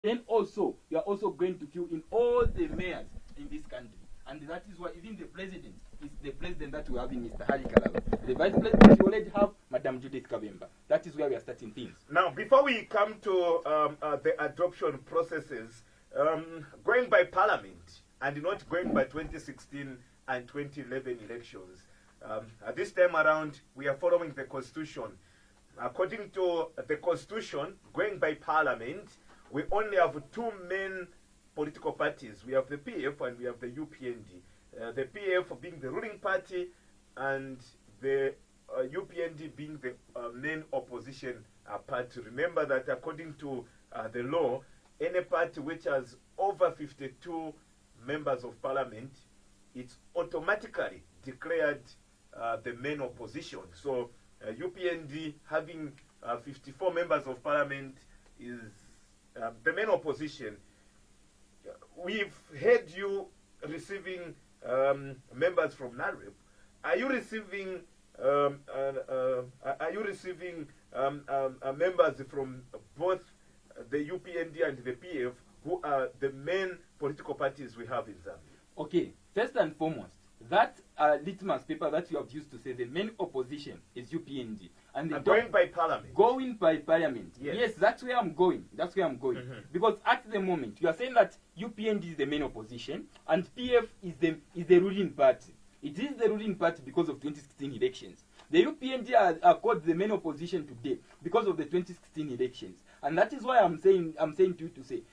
Then also, you are also going to fill in all the mayors in this country. And that is why even the president is the president that we have in Mr. Hari Kalala. The vice president, you already have Madam Judith Kabemba. That is where we are starting things. Now, before we come to the adoption processes, going by parliament and not going by 2016 and 2011 elections, this time around, we are following the constitution. According to the constitution, going by parliament, we only have two main political parties. We have the PF and we have the UPND. The PF being the ruling party and the UPND being the main opposition party. Remember that according to the law, any party which has over 52 members of parliament, it's automatically declared the main opposition. So UPND having 54 members of parliament is the main opposition. We've heard you receiving members from NAREP. Are you receiving members from both the UPND and the PF, who are the main political parties we have in Zambia? Okay, first and foremost, that litmus paper that you have used to say the main opposition is UPND. And going by parliament. Going by parliament. Yes, that's where I'm going. That's where I'm going. Because at the moment, you are saying that UPND is the main opposition and PF is the ruling party. It is the ruling party because of 2016 elections. The UPND are called the main opposition today because of the 2016 elections. And that is why I'm saying to you to say,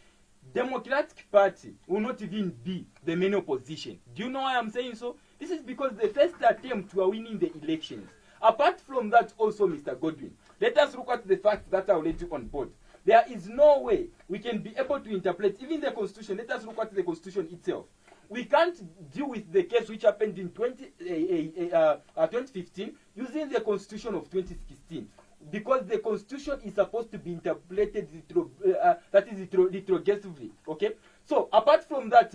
Democratic Party will not even be the main opposition. Do you know why I'm saying so? This is because the first attempt we are winning the elections. Apart from that also, Mr. Godwin, let us look at the facts that are already on board. There is no way we can be able to interpret even the Constitution. Let us look at the Constitution itself. We can't deal with the case which happened in 2015 using the Constitution of 2016. Because the Constitution is supposed to be interpreted retrogressively. Okay? So, apart from that,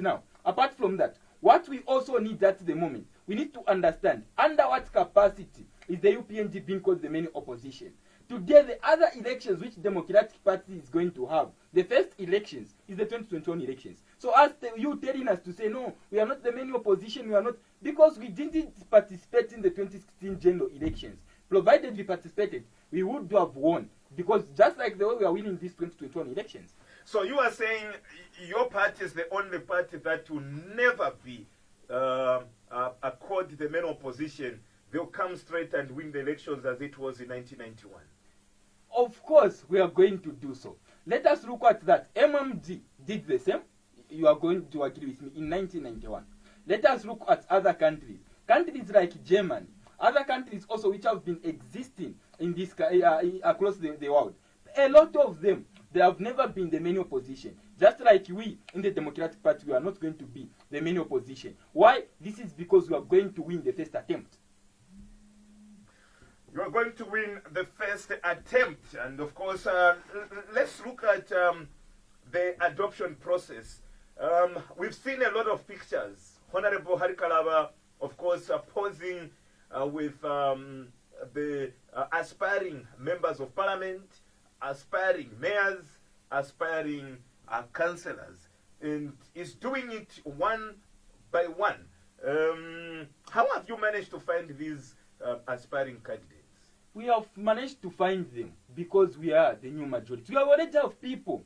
what we also need at the moment, we need to understand under what capacity is the UPND being called the main opposition. Today, the other elections which Democratic Party is going to have, the first elections is the 2021 elections. So as you telling us to say, no, we are not the main opposition, we are not, because we didn't participate in the 2016 general elections. Provided we participated, we would have won. Because just like the way we are winning these 2021 elections. So you are saying your party is the only party that will never be called the main opposition. They'll come straight and win the elections as it was in 1991. Of course, we are going to do so. Let us look at that. MMD did the same. You are going to agree with me in 1991. Let us look at other countries. Countries like Germany. Other countries also which have been existing in this across the world. A lot of them, they have never been the main opposition. Just like we in the Democratic Party, we are not going to be the main opposition. Why? This is because we are going to win the first attempt. You are going to win the first attempt. And of course, let's look at the adoption process. We've seen a lot of pictures. Honorable Hari Kalala, of course, posing with the aspiring members of parliament, aspiring mayors, aspiring councillors. And is doing it one by one. How have you managed to find these aspiring candidates? We have managed to find them because we are the new majority. We already have people.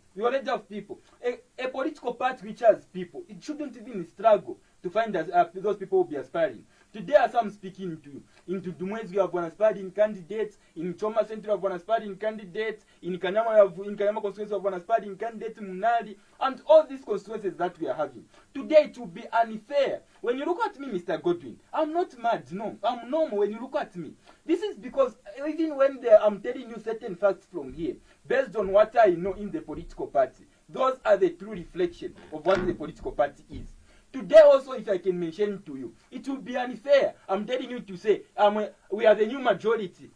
A political party which has people, it shouldn't even struggle to find those people will be aspiring. Today, as I'm speaking to you, in Tudumwezi we have one aspiring candidate, in Choma Center we have one aspiring candidate, in Kanyama constituency we have one aspiring candidate, Munali, and all these constituencies that we are having. Today it will be unfair. When you look at me, Mr. Godwin, I'm not mad, no, I'm normal when you look at me. This is because even when I'm telling you certain facts from here, based on what I know in the political party, those are the true reflection of what the political party is. Today also, if I can mention to you, it will be unfair. I'm telling you to say, we are the new majority,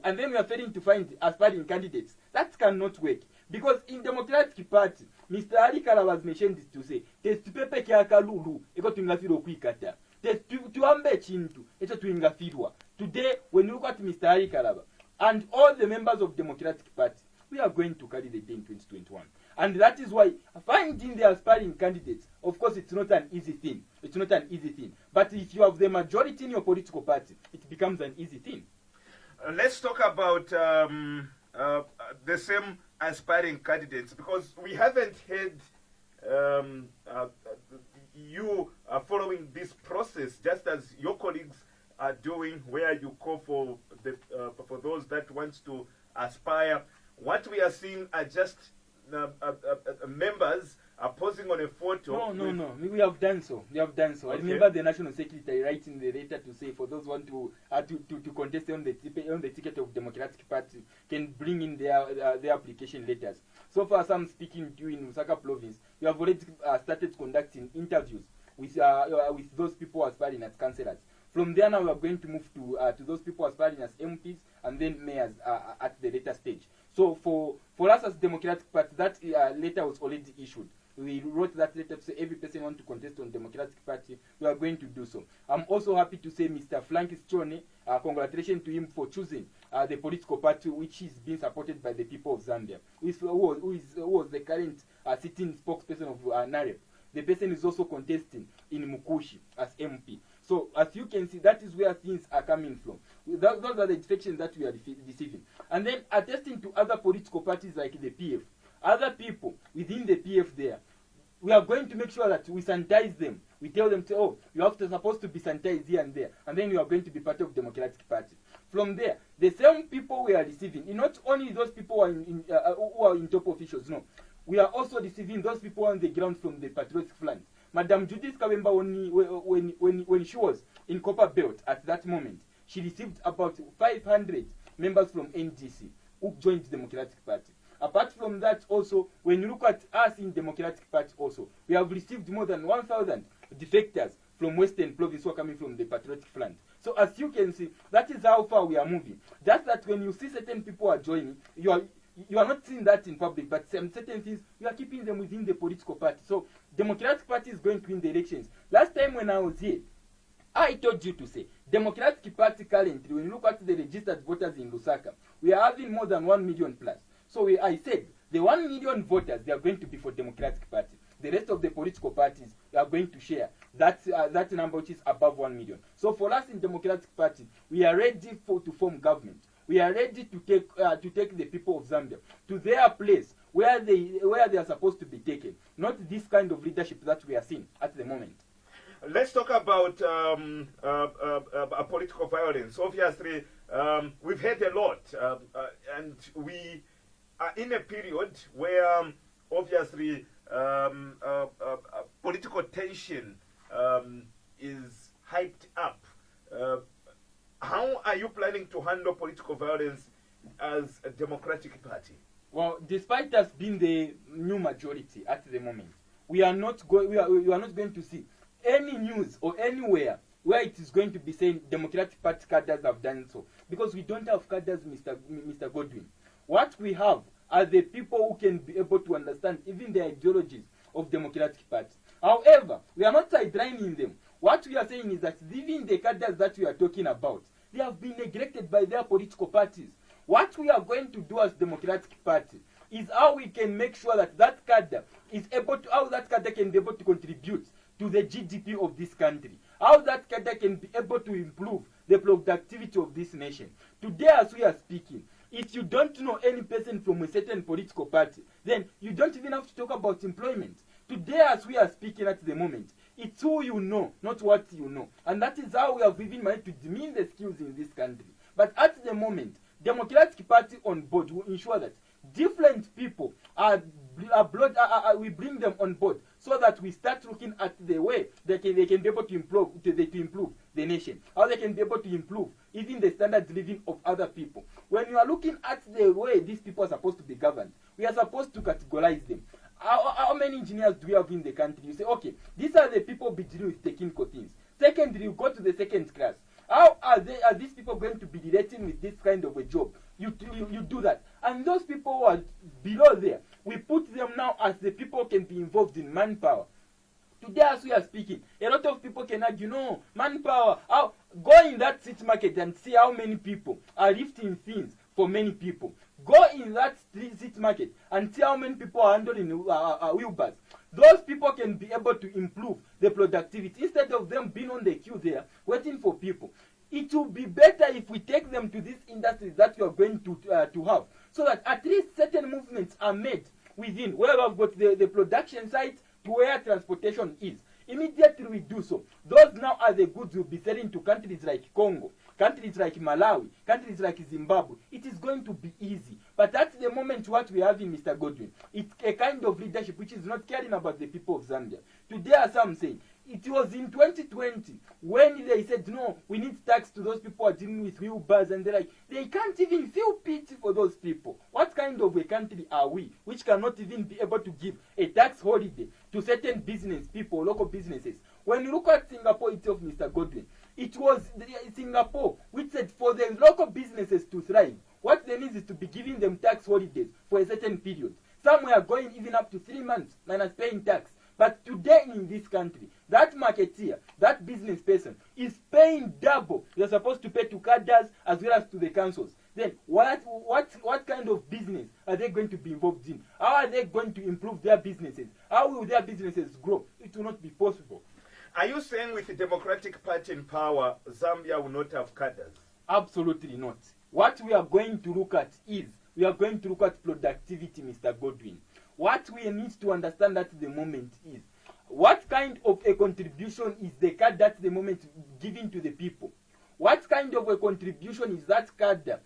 and then we are failing to find aspiring candidates. That cannot work. Because in Democratic Party, Mr. Hari Kalala has mentioned this to say, testupepe kyaka lulu, eko tuingafiro kuikata. Tuambe chintu, eto tuingafirwa. Today, when you look at Mr. Hari Kalala and all the members of Democratic Party, we are going to carry the day in 2021. And that is why finding the aspiring candidates, of course, it's not an easy thing. It's not an easy thing. But if you have the majority in your political party, it becomes an easy thing. Let's talk about the same aspiring candidates, because we haven't had you following this process just as your colleagues are doing, where you call for those that want to aspire. What we are seeing are just members are posing on a photo. No. We have done so. We have done so. Okay. I remember the national secretary writing the letter to say, for those want to contest on the ticket of Democratic Party, can bring in their application letters. So far, some speaking to you in Lusaka province, we have already started conducting interviews with those people aspiring as councillors. From there now, we are going to move to those people aspiring as MPs and then mayors at the later stage. So for us as Democratic Party, that letter was already issued. We wrote that letter to say every person want to contest on Democratic Party, we are going to do so. I'm also happy to say Mr. Frankis Chone, congratulations to him for choosing the political party which is being supported by the people of Zambia, who was the current sitting spokesperson of NAREP. The person is also contesting in Mukushi as MP. So as you can see, that is where things are coming from. Those are the defections that we are receiving. And then attesting to other political parties like the PF, other people within the PF there, we are going to make sure that we sanitize them. We tell them, oh, you have to supposed to be sanitized here and there, and then you are going to be part of Democratic Party. From there, the same people we are receiving, not only those people who are in top officials, no. We are also receiving those people on the ground from the patriotic flank. Madam Judith Kabemba, when she was in Copper Belt at that moment, she received about 500 members from NDC who joined the Democratic Party. Apart from that also, when you look at us in Democratic Party also, we have received more than 1,000 defectors from Western Province who are coming from the patriotic flank. So as you can see, that is how far we are moving. Just that when you see certain people are joining, you are not seeing that in public, but certain things, you are keeping them within the political party. So Democratic Party is going to win the elections. Last time when I was here, I told you to say, Democratic Party currently, when you look at the registered voters in Lusaka, we are having more than 1 million plus. So I said, the 1 million voters, they are going to be for Democratic Party. The rest of the political parties are going to share that number, which is above 1 million. So for us in Democratic Party, we are ready to form government. We are ready to take the people of Zambia to their place where they are supposed to be taken. Not this kind of leadership that we are seeing at the moment. Let's talk about political violence. Obviously, we've heard a lot, and we are in a period where obviously political tension is hyped up. How are you planning to handle political violence as a Democratic Party? Well, despite us being the new majority at the moment, we are not going to see any news or anywhere where it is going to be saying Democratic Party cadres have done so, because we don't have cadres, Mr. Godwin. What we have are the people who can be able to understand even the ideologies of Democratic Party. However, we are not sidelining them. What we are saying is that even the cadres that we are talking about, they have been neglected by their political parties. What we are going to do as Democratic Party is how we can make sure that that cadre can be able to contribute to the GDP of this country. How that cadre can be able to improve the productivity of this nation. Today, as we are speaking, if you don't know any person from a certain political party, then you don't even have to talk about employment. Today, as we are speaking at the moment, it's who you know, not what you know. And that is how we have even managed to demean the skills in this country. But at the moment, Democratic Party on board will ensure that different people we bring them on board, so that we start looking at the way they can be able to improve the nation, how they can be able to improve even the standard living of other people. When you are looking at the way these people are supposed to be governed, we are supposed to categorize them. How many engineers do we have in the country? You say, okay, these are the people be dealing with technical things. Secondly, you go to the second class. How are these people going to be relating with this kind of a job? You do that. And those people who are below there, we put them now as the people can be involved in manpower. Today, as we are speaking, a lot of people can argue, no, manpower. Go in that city market and see how many people are lifting things for many people. Go in that street market and see how many people are handling wheelbars. Those people can be able to improve the productivity instead of them being on the queue there waiting for people. It will be better if we take them to these industries that we are going to have, so that at least certain movements are made within where we've got the production site to where transportation is. Immediately we do so, those now are the goods we'll be selling to countries like Congo, countries like Malawi, countries like Zimbabwe. It is going to be easy. But at the moment, what we have in Mr. Godwin, it's a kind of leadership which is not caring about the people of Zambia. Today, as I'm saying, it was in 2020 when they said, no, we need tax to those people who are dealing with wheelbars, and they're like, they can't even feel pity for those people. What kind of a country are we which cannot even be able to give a tax holiday to certain business people, local businesses? When you look at Singapore itself, Mr. Godwin, it was Singapore which said for the local businesses to thrive, what they need is to be giving them tax holidays for a certain period. Some were going even up to 3 months minus paying tax. But today in this country, that marketeer, that business person is paying double. They're supposed to pay to cadres as well as to the councils. Then what kind of business are they going to be involved in? How are they going to improve their businesses? How will their businesses grow? It will not be possible. Are you saying with the Democratic Party in power, Zambia will not have cadres? Absolutely not. What we are going to look at is, we are going to look at productivity, Mr. Godwin. What we need to understand at the moment is, what kind of a contribution is the card at the moment giving to the people? What kind of a contribution is that card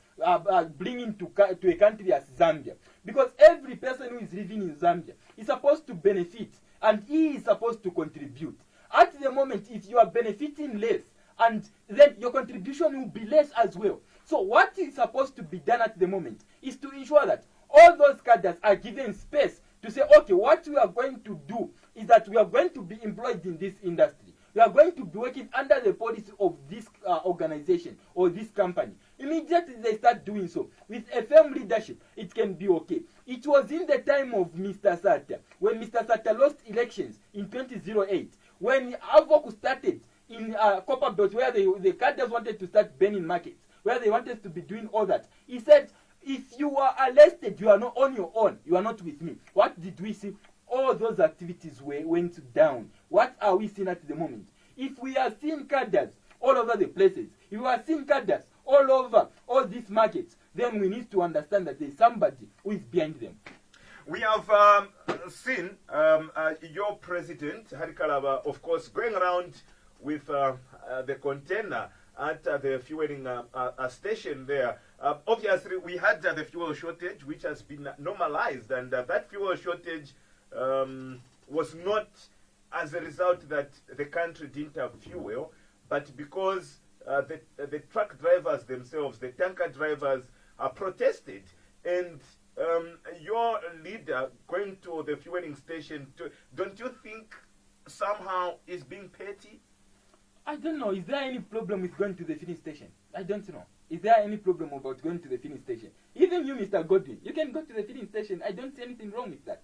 bringing to a country as Zambia? Because every person who is living in Zambia is supposed to benefit, and he is supposed to contribute. At the moment, if you are benefiting less, and then your contribution will be less as well. So what is supposed to be done at the moment is to ensure that all those cadres are given space to say, okay, what we are going to do is that we are going to be employed in this industry. We are going to be working under the policy of this organization or this company. Immediately they start doing so, with a firm leadership, it can be okay. It was in the time of Mr. Sata, when Mr. Sata lost elections in 2008, when Avoc started in Copperbelt, where the cadres wanted to start burning markets, where they wanted to be doing all that. He said, if you are arrested, you are not on your own. You are not with me. What did we see? All those activities went down. What are we seeing at the moment? If we are seeing cadres all over the places, if we are seeing cadres all over all these markets, then we need to understand that there is somebody who is behind them. We have seen your president, Harikalaba, of course, going around with the container at the fueling station there. Obviously, we had the fuel shortage, which has been normalized, and that fuel shortage was not as a result that the country didn't have fuel, but because the truck drivers themselves, the tanker drivers, protested. And your leader going to the fueling station, don't you think somehow is being petty? I don't know. Is there any problem with going to the filling station? I don't know. Is there any problem about going to the filling station? Even you, Mr. Godwin, you can go to the filling station. I don't see anything wrong with that.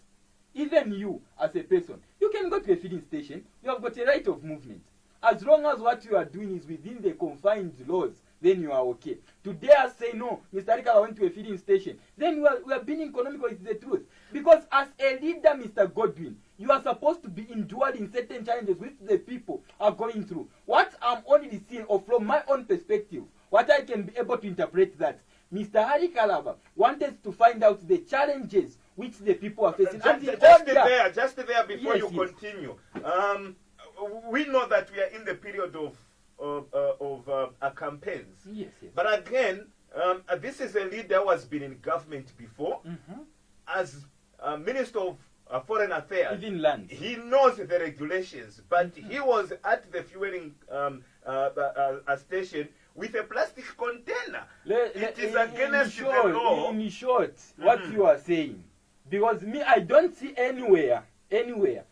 Even you, as a person, you can go to the filling station. You have got a right of movement. As long as what you are doing is within the confined laws, then you are okay. To dare say, no, Mr. Rika went to a filling station, then we are being economical with the truth. Because as a leader, Mr. Godwin, you are supposed to be enduring certain challenges which the people are going through. What I'm only seeing, or from my own perspective, what I can be able to interpret that, Mr. Hari Kalaba wanted to find out the challenges which the people are facing. Just there before you continue. We know that we are in the period of campaigns. Yes. But again, this is a leader who has been in government before. As Minister of Foreign Affairs. Even land. He knows the regulations, but he was at the fueling station with a plastic container. It is against the law. In short, what you are saying, because me, I don't see anywhere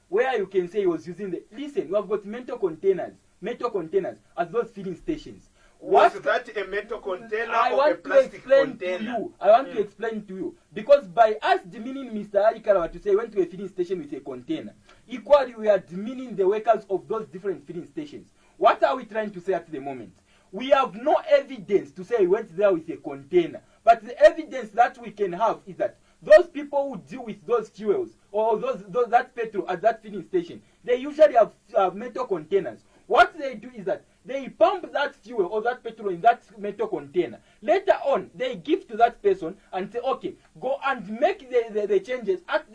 where you can say he was using the. Listen, you have got metal containers as those filling stations. Was that a metal container or a plastic container? I want to explain to you. Because by us demeaning Mr. Arikarawa to say he went to a filling station with a container, equally we are demeaning the workers of those different filling stations. What are we trying to say at the moment? We have no evidence to say he went there with a container. But the evidence that we can have is that those people who deal with those fuels or that petrol at that filling station, they usually have metal containers. What they do is that they pump that fuel or that petrol in that metal container. Later on, they give to that person and say, okay, go and make the changes at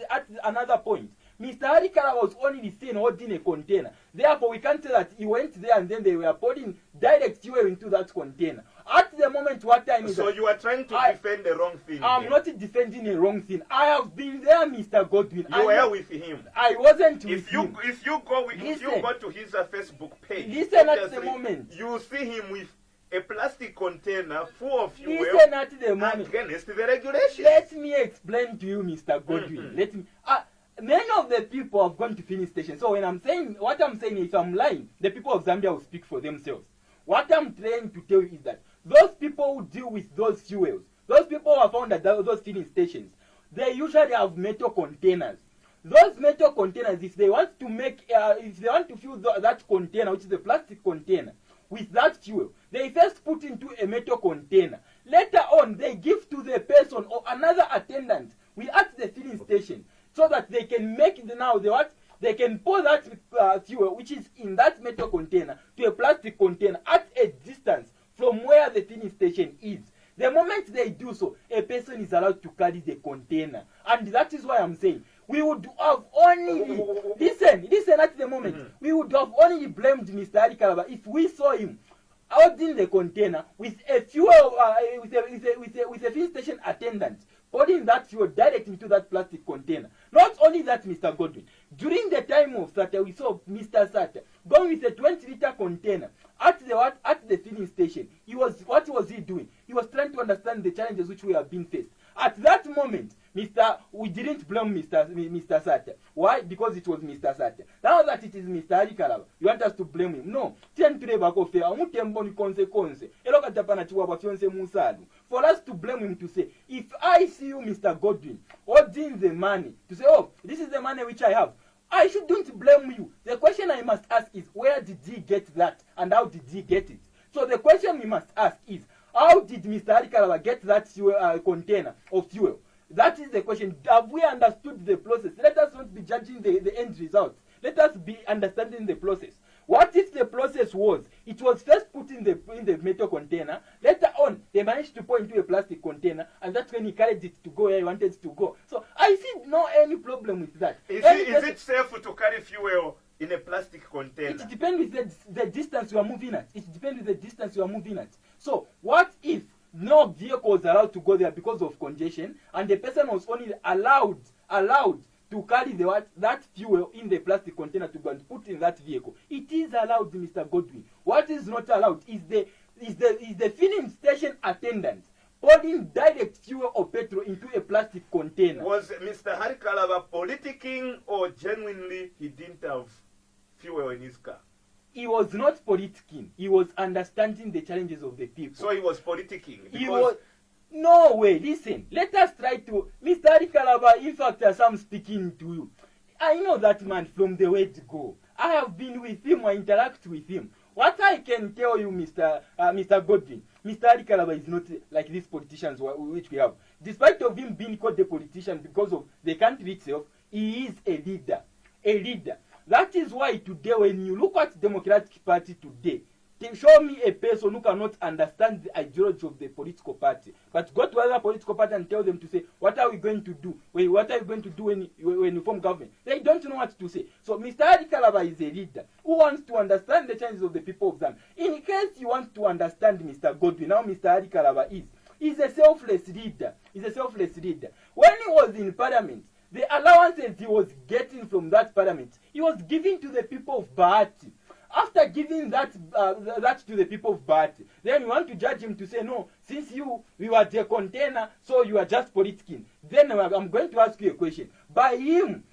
another point. Mr. Harikara was only seen holding a container. Therefore, we can't say that he went there and then they were pouring direct fuel into that container. At the moment, what time is so that? You are trying to defend the wrong thing. I'm not defending a wrong thing. I have been there, Mr. Godwin. You were with him. I wasn't with him. If you go to his Facebook page, listen at the moment. You see him with a plastic container full of fuel. Listen at the moment. Against the regulation. Let me explain to you, Mr. Godwin. Let me. Many of the people have gone to filling stations. So when I'm saying, what I'm saying, if I'm lying, the people of Zambia will speak for themselves. What I'm trying to tell you is that those people who deal with those fuels, those people who are found at those filling stations, they usually have metal containers. Those metal containers, if they want to fill that container, which is a plastic container, with that fuel, they first put into a metal container. Later on, they give to the person or another attendant at the filling station, so that they can make they can pour that fuel, which is in that metal container, to a plastic container at a distance from where the filling station is. The moment they do so, a person is allowed to carry the container. And that is why I'm saying, we would have only, listen at the moment, we would have only blamed Mr. Harikara if we saw him holding the container with a fuel, with a filling station attendant, pouring that fuel direct into that plastic container. Not only that, Mr. Godwin, during the time of Sata, we saw Mr. Sata going with a 20-liter container at the filling station. What was he doing? He was trying to understand the challenges which we have been faced. At that moment, we didn't blame Mr. Sata. Why? Because it was Mr. Sata. Now that it is Mr. Harikara, you want us to blame him? No. For us to blame him, to say, if I see you, Mr. Godwin, holding the money, to say, oh, this is the money which I have, I shouldn't blame you. The question I must ask is, where did he get that and how did he get it? So the question we must ask is, how did Mr. Harikara get that container of fuel? That is the question. Have we understood the process? Let us not be judging the end result. Let us be understanding the process. What if the process was, it was first put in the metal container, later on they managed to pour into a plastic container, and that's when he carried it to go where he wanted it to go. So I see any problem with that. Is it safe to carry fuel in a plastic container? It depends with the distance you are moving at. So what if no vehicle was allowed to go there because of congestion, and the person was only allowed to carry that fuel in the plastic container to go and put in that vehicle? It is allowed, Mr. Godwin. What is not allowed is the filling station attendant pouring direct fuel or petrol into a plastic container. Was Mr. Harikara politicking, or genuinely he didn't have fuel in his car? He was not politicking. He was understanding the challenges of the people. So he was politicking? No way. Listen, let us try to... Mr. Harikara, in fact, as I'm speaking to you, I know that man from the word go. I have been with him, I interact with him. What I can tell you, Mr. Godwin, Mr. Harikara is not like these politicians which we have. Despite of him being called a politician because of the country itself, he is a leader. A leader. That is why today, when you look at the Democratic Party today, show me a person who cannot understand the ideology of the political party, but go to other political party and tell them to say, what are we going to do? What are you going to do when you form government? They don't know what to say. So Mr. Harikara is a leader who wants to understand the challenges of the people of Zambia. In case you want to understand Mr. Godwin, now Mr. Harikara is a selfless leader. When he was in parliament, the allowances he was getting from that parliament, he was giving to the people of Bahati. After giving that to the people of Bahati, then you want to judge him to say, no, since you were the container, so you are just politicking. Then I'm going to ask you a question. By him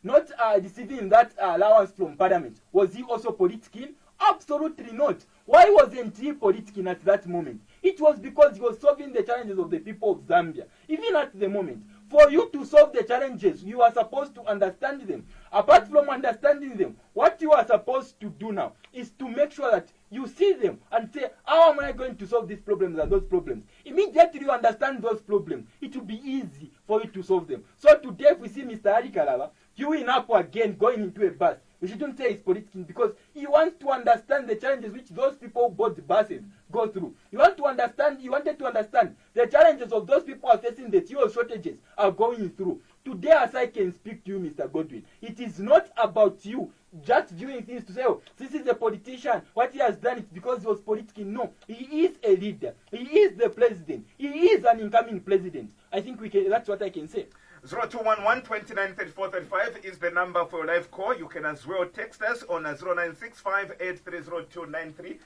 not receiving that allowance from parliament, was he also politicking? Absolutely not. Why wasn't he politicking at that moment? It was because he was solving the challenges of the people of Zambia. Even at the moment, For you to solve the challenges, you are supposed to understand them. Apart from understanding them, what you are supposed to do now is to make sure that you see them and say, how am I going to solve these problems and those problems? Immediately you understand those problems, it will be easy for you to solve them. So today if we see Mr. Ali Kalala queuing up again, going into a bus, we shouldn't say he's politicking, because he wants to understand the challenges which those people who bought the buses go through. He wanted to understand the challenges of those people who are facing the fuel shortages are going through. Today, as I can speak to you, Mr. Godwin, it is not about you just viewing things to say, oh, this is a politician, what he has done is because he was politicking. No, he is a leader. He is the president. He is an incoming president. I think that's what I can say. 0211 29 34 35 is the number for your live call. You can as well text us on 0965 830293.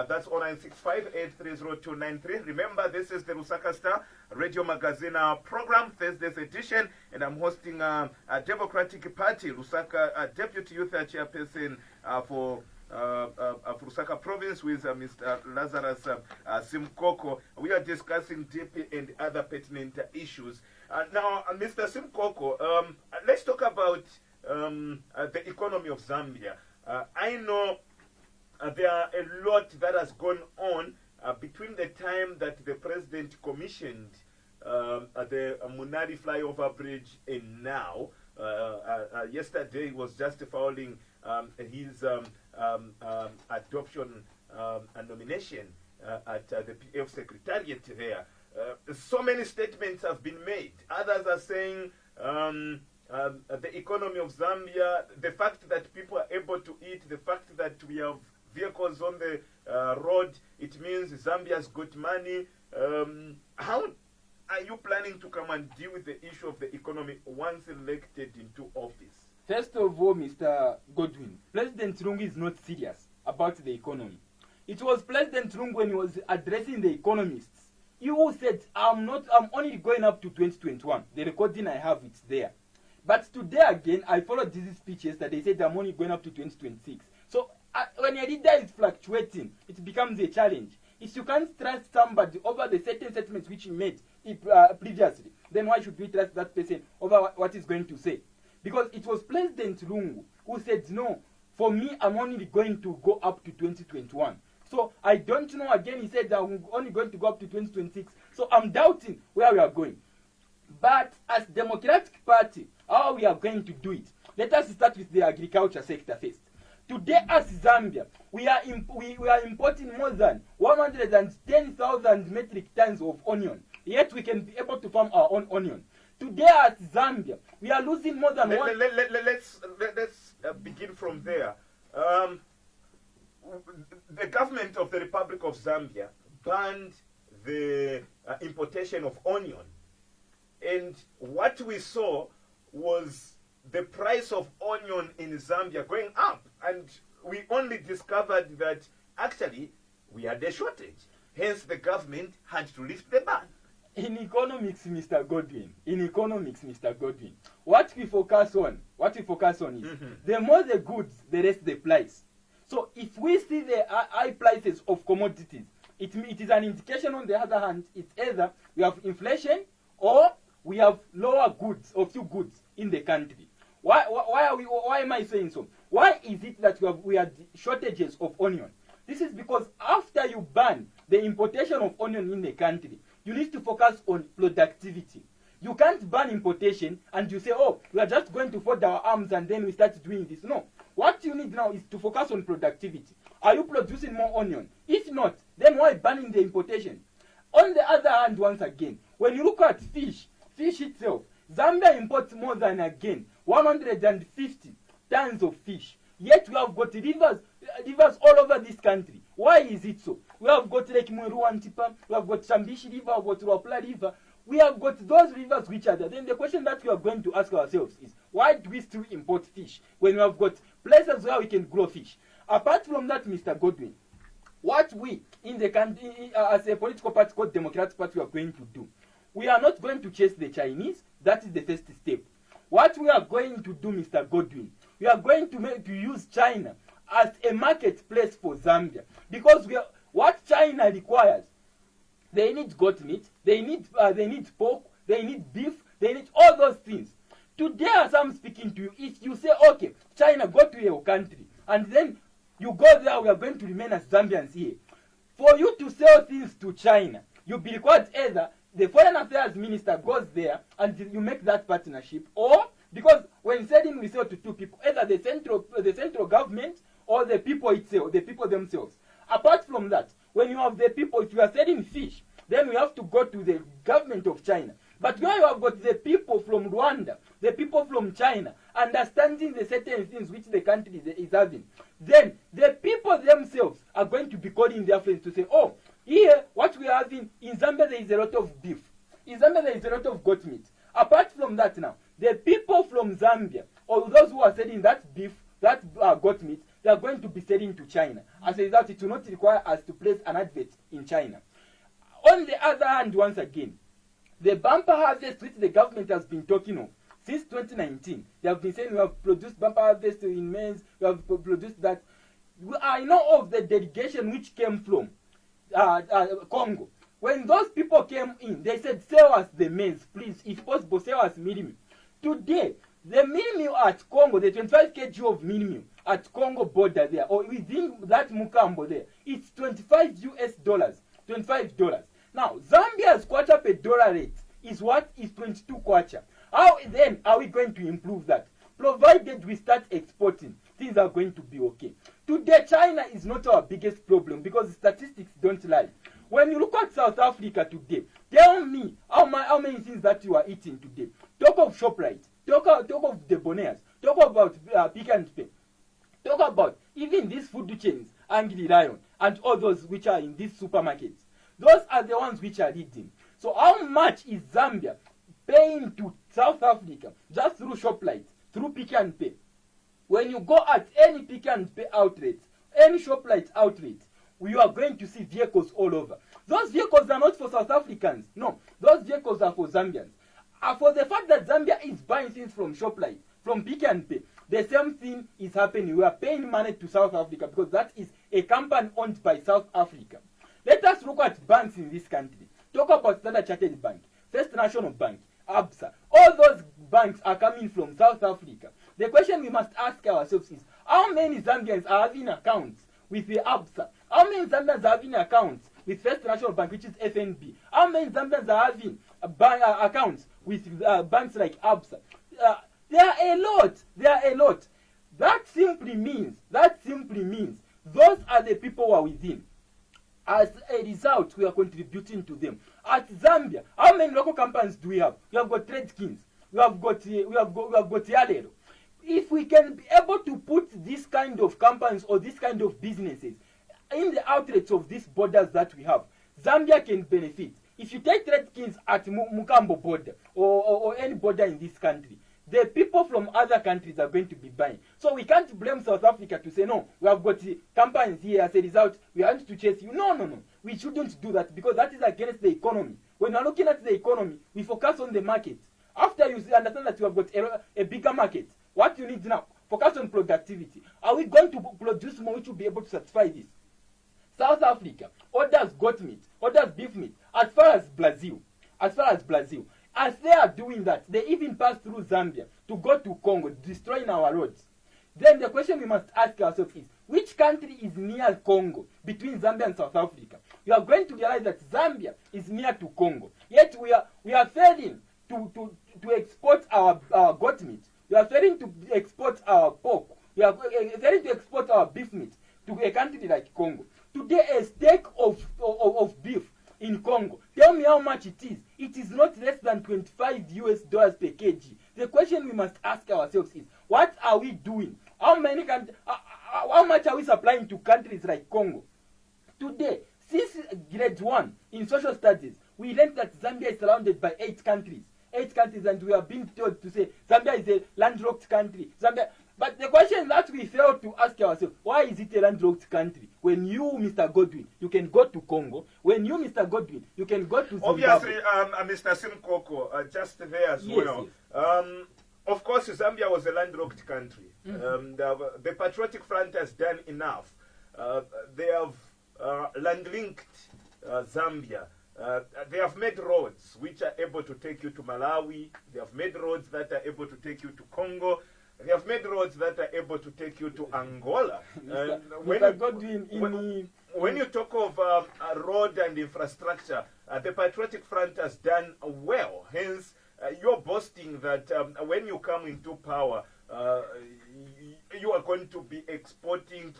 That's 0965 830293. Remember, this is the Lusaka Star Radio Magazine program, Thursday's edition, and I'm hosting a Democratic Party Lusaka Deputy Youth Chairperson for Lusaka Province with Mr. Lazarous Simukoko. We are discussing DP and other pertinent issues. Now, Mr. Simukoko, let's talk about the economy of Zambia. I know there are a lot that has gone on between the time that the president commissioned the Munari flyover bridge and now. Yesterday he was just filing his adoption nomination at the PF Secretariat there. So many statements have been made. Others are saying the economy of Zambia, the fact that people are able to eat, the fact that we have vehicles on the road, it means Zambia's got money. How are you planning to come and deal with the issue of the economy once elected into office? First of all, Mr. Godwin, President Lungu is not serious about the economy. It was President Lungu when he was addressing the economists. You said, I'm only going up to 2021. The recording I have, it's there. But today again, I followed this speech yesterday. They said I'm only going up to 2026. So when a leader is fluctuating, it becomes a challenge. If you can't trust somebody over the certain statements which he made previously, then why should we trust that person over what he's going to say? Because it was President Lungu who said, no, for me, I'm only going to go up to 2021. So I don't know, again, he said that I'm only going to go up to 2026. So I'm doubting where we are going. But as Democratic Party, how we are going to do it? Let us start with the agriculture sector first. Today, as Zambia, we are importing more than 110,000 metric tons of onion. Yet we can be able to farm our own onion. Today, as Zambia, we are losing more than Let's begin from there. The government of the Republic of Zambia banned the importation of onion. And what we saw was the price of onion in Zambia going up. And we only discovered that actually we had a shortage. Hence the government had to lift the ban. In economics, Mr. Godwin, what we focus on is the more the goods, the less the price. So if we see the high prices of commodities, it is an indication. On the other hand, it's either we have inflation or we have lower goods or few goods in the country. Why am I saying so? Why is it that we have shortages of onion? This is because after you ban the importation of onion in the country, you need to focus on productivity. You can't ban importation and you say, oh, we are just going to fold our arms and then we start doing this. No. What you need now is to focus on productivity. Are you producing more onion? If not, then why banning the importation? On the other hand, once again, when you look at fish itself, Zambia imports more than, again, 150 tons of fish. Yet we have got rivers all over this country. Why is it so? We have got Lake Mweru and Tipa, we have got Shambishi River, we have got Ruapula River. We have got those rivers which are there. Then the question that we are going to ask ourselves is, why do we still import fish when we have got places where we can grow fish? Apart from that, Mr. Godwin, what we in the country, as a political party called Democratic Party, we are going to do, we are not going to chase the Chinese. That is the first step. What we are going to do, Mr. Godwin, we are going to use China as a marketplace for Zambia, because what China requires, they need goat meat, they need pork, they need beef, they need all those things. Today, as I'm speaking to you, if you say, okay, China, go to your country, and then you go there, we are going to remain as Zambians here. For you to sell things to China, you'll be required either the foreign affairs minister goes there and you make that partnership, or because when selling, we sell to two people, either the central government or the people itself, the people themselves. Apart from that, when you have the people, if you are selling fish, then we have to go to the government of China. But where you have got the people from Rwanda, the people from China, understanding the certain things which the country is having, then the people themselves are going to be calling their friends to say, oh, here, what we are having, in Zambia there is a lot of beef. In Zambia there is a lot of goat meat. Apart from that now, the people from Zambia, or those who are selling that beef, that goat meat, they are going to be selling to China. As a result, it will not require us to place an advert in China. On the other hand, once again, the bumper harvest which the government has been talking of since 2019, they have been saying we have produced bumper harvest in maize, we have produced that. I know of the delegation which came from Congo. When those people came in, they said, sell us the maize, please, if possible, sell us minimum. Today, the minimum at Congo, the 25 kg of minimum at Congo border there, or within that Mukambo there, it's $25. $25. Now, Zambia's quarter per dollar rate is what? Is 22 kwacha. How then are we going to improve that? Provided we start exporting, things are going to be okay. Today, China is not our biggest problem because statistics don't lie. When you look at South Africa today, tell me how many things that you are eating today. Talk of ShopRite, talk of the Bonairs, talk about Pick and Pay, talk about even these food chains, Angry Lion, and all those which are in these supermarkets. Those are the ones which are leading. So how much is Zambia paying to South Africa just through ShopRite, through Pick and Pay? When you go at any Pick and Pay outlet, any ShopRite outlet, we are going to see vehicles all over. Those vehicles are not for South Africans. No, those vehicles are for Zambians. For the fact that Zambia is buying things from ShopRite, from Pick and Pay, the same thing is happening. We are paying money to South Africa because that is a company owned by South Africa. Let us look at banks in this country. Talk about Standard Chartered Bank, First National Bank, ABSA. All those banks are coming from South Africa. The question we must ask ourselves is, how many Zambians are having accounts with the ABSA? How many Zambians are having accounts with First National Bank, which is FNB? How many Zambians are having accounts with banks like ABSA? There are a lot. There are a lot. That simply means those are the people who are within. As a result, we are contributing to them. At Zambia, how many local companies do we have? We have got Tradekins. We have got Yalero. If we can be able to put this kind of companies or this kind of businesses in the outlets of these borders that we have, Zambia can benefit. If you take Tradekins at Mukambo border or any border in this country, the people from other countries are going to be buying. So we can't blame South Africa to say, no, we have got companies here, as a result, we want to chase you. No. We shouldn't do that because that is against the economy. When you're looking at the economy, we focus on the market. After you understand that you have got a bigger market, what you need now, focus on productivity. Are we going to produce more which will be able to satisfy this? South Africa orders goat meat, orders beef meat, as far as Brazil. As they are doing that, they even pass through Zambia to go to Congo, destroying our roads. Then the question we must ask ourselves is, which country is near Congo between Zambia and South Africa? You are going to realize that Zambia is near to Congo. Yet we are failing to export our goat meat. We are failing to export our pork. We are failing to export our beef meat to a country like Congo. Today, a steak of beef in Congo, tell me how much it is. It is not less than $25 per kg. The question we must ask ourselves is, what are we doing? How much are we supplying to countries like Congo? Today, since grade 1 in social studies, we learned that Zambia is surrounded by 8 countries. 8 countries, and we are being told to say Zambia is a landlocked country. But the question that we fail to ask ourselves, why is it a landlocked country? When you, Mr. Godwin, you can go to Congo. When you, Mr. Godwin, you can go to Zimbabwe. Obviously, Mr. Simukoko, just there as well. Yes. Of course, Zambia was a landlocked country. Mm-hmm. The Patriotic Front has done enough. They have land-linked Zambia They have made roads which are able to take you to Malawi. They have made roads that are able to take you to Congo. They have made roads that are able to take you to Angola. When you talk of road and infrastructure, the Patriotic Front has done well. Hence, you're boasting that when you come into power, you are going to be exporting,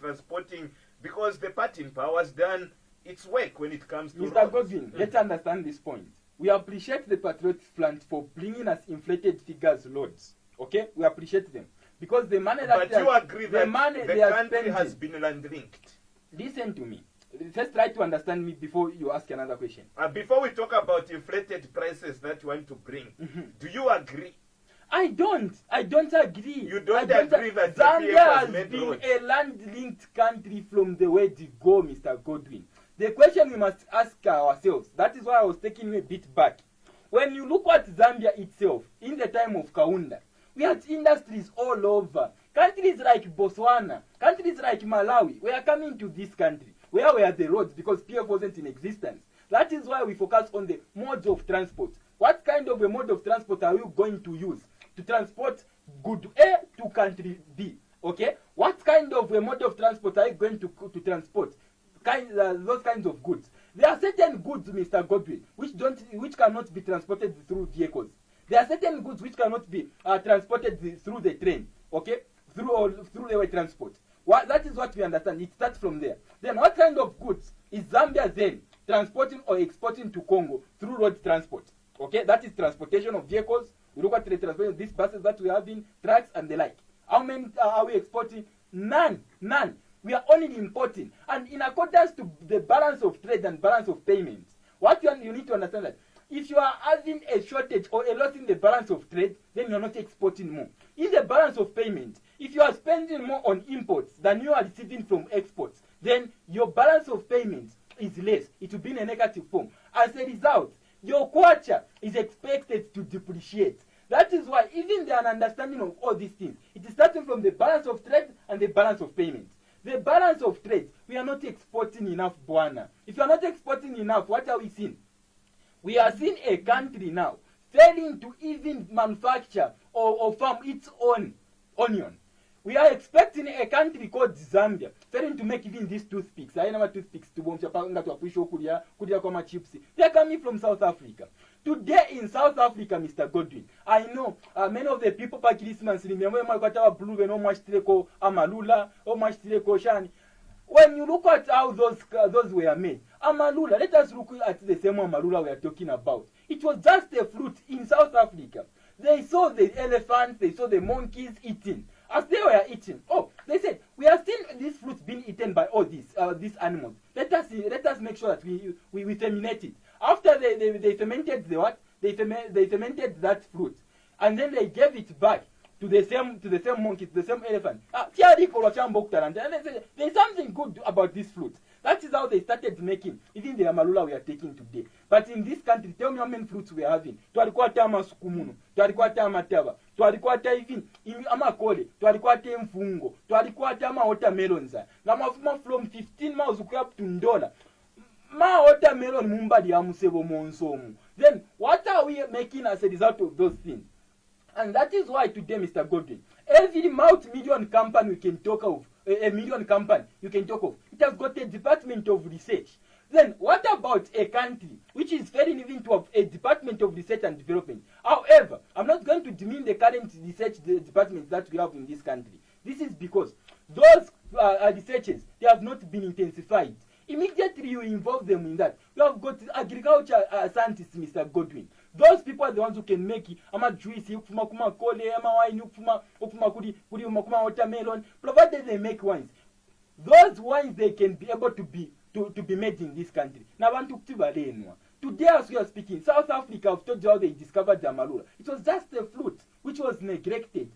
transporting, because the party in power has done its work when it comes to Mr. Godwin, let's understand this point. We appreciate the Patriotic Front for bringing us inflated figures loads. Okay? We appreciate them. Because the money that But you agree that the country has been land-linked. Listen to me. Just try to understand me before you ask another question. Before we talk about inflated prices that you want to bring, do you agree? I don't agree. You don't agree that Zambia has been a land-linked country from the word go, Mr. Godwin. The question we must ask ourselves, that is why I was taking you a bit back. When you look at Zambia itself, in the time of Kaunda, we had industries all over. Countries like Botswana, countries like Malawi, we are coming to this country. Where were the roads? Because PF wasn't in existence. That is why we focus on the modes of transport. What kind of a mode of transport are you going to use to transport good A to country B? Okay? What kind of a mode of transport are you going to transport those kinds of goods? There are certain goods, Mr. Godwin, which cannot be transported through vehicles. There are certain goods which cannot be transported through the train, okay? Through the way transport. That is what we understand. It starts from there. Then what kind of goods is Zambia then transporting or exporting to Congo through road transport? Okay, that is transportation of vehicles. We look at the transportation of these buses that we have in, trucks and the like. How many are we exporting? None. We are only importing. And in accordance to the balance of trade and balance of payments, what you need to understand that if you are having a shortage or a loss in the balance of trade, then you are not exporting more. In the balance of payment, if you are spending more on imports than you are receiving from exports, then your balance of payments is less. It will be in a negative form. As a result, your kwacha is expected to depreciate. That is why even the understanding of all these things, it is starting from the balance of trade and the balance of payments. The balance of trade, we are not exporting enough, Bwana. If you are not exporting enough, what are we seeing? We are seeing a country now failing to even manufacture or farm its own onion. We are expecting a country called Zambia failing to make even these toothpicks. I know toothpicks to chips. They are coming from South Africa. Today in South Africa, Mr. Godwin, I know many of the people by Christmas remember blue and Omashtreko Amalula, Omashtreko Shani. When you look at how those were made, Amalula, let us look at the same Amalula we are talking about. It was just a fruit in South Africa. They saw the elephants, they saw the monkeys eating. As they were eating, they said, we are seeing these fruits being eaten by all these animals. Let us make sure that we terminate it. After they fermented the what? They fermented that fruit, and then they gave it back to the same monkey, to the same elephant. There's something good about this fruit. That is how they started making even the amalula we are taking today. But in this country, tell me how many fruits we are having. Twalikwata amasukumuno, twalikwata amataba, twalikwata even amakole, twalikwata emfungo, twalikwata ama watermelons. Ngamafuma from 15 miles up to $1. Ma watermelon mumbali ya musebo monsomu. Then what are we making as a result of those things? And that is why today, Mr. Godwin, every multi-million company we can talk of, a million company you can talk of, it has got a department of research. Then what about a country which is failing even to have a department of research and development? However, I'm not going to demean the current research departments that we have in this country. This is because those researches, they have not been intensified. Immediately you involve them in that. You have got agriculture scientists, Mr. Godwin. Those people are the ones who can make juice, kole, wine, watermelon, provided they make wines. Those wines they can be able to be made in this country. Now want to today as we are speaking, South Africa, I've told you how they discovered the amalula. It was just a fruit which was neglected.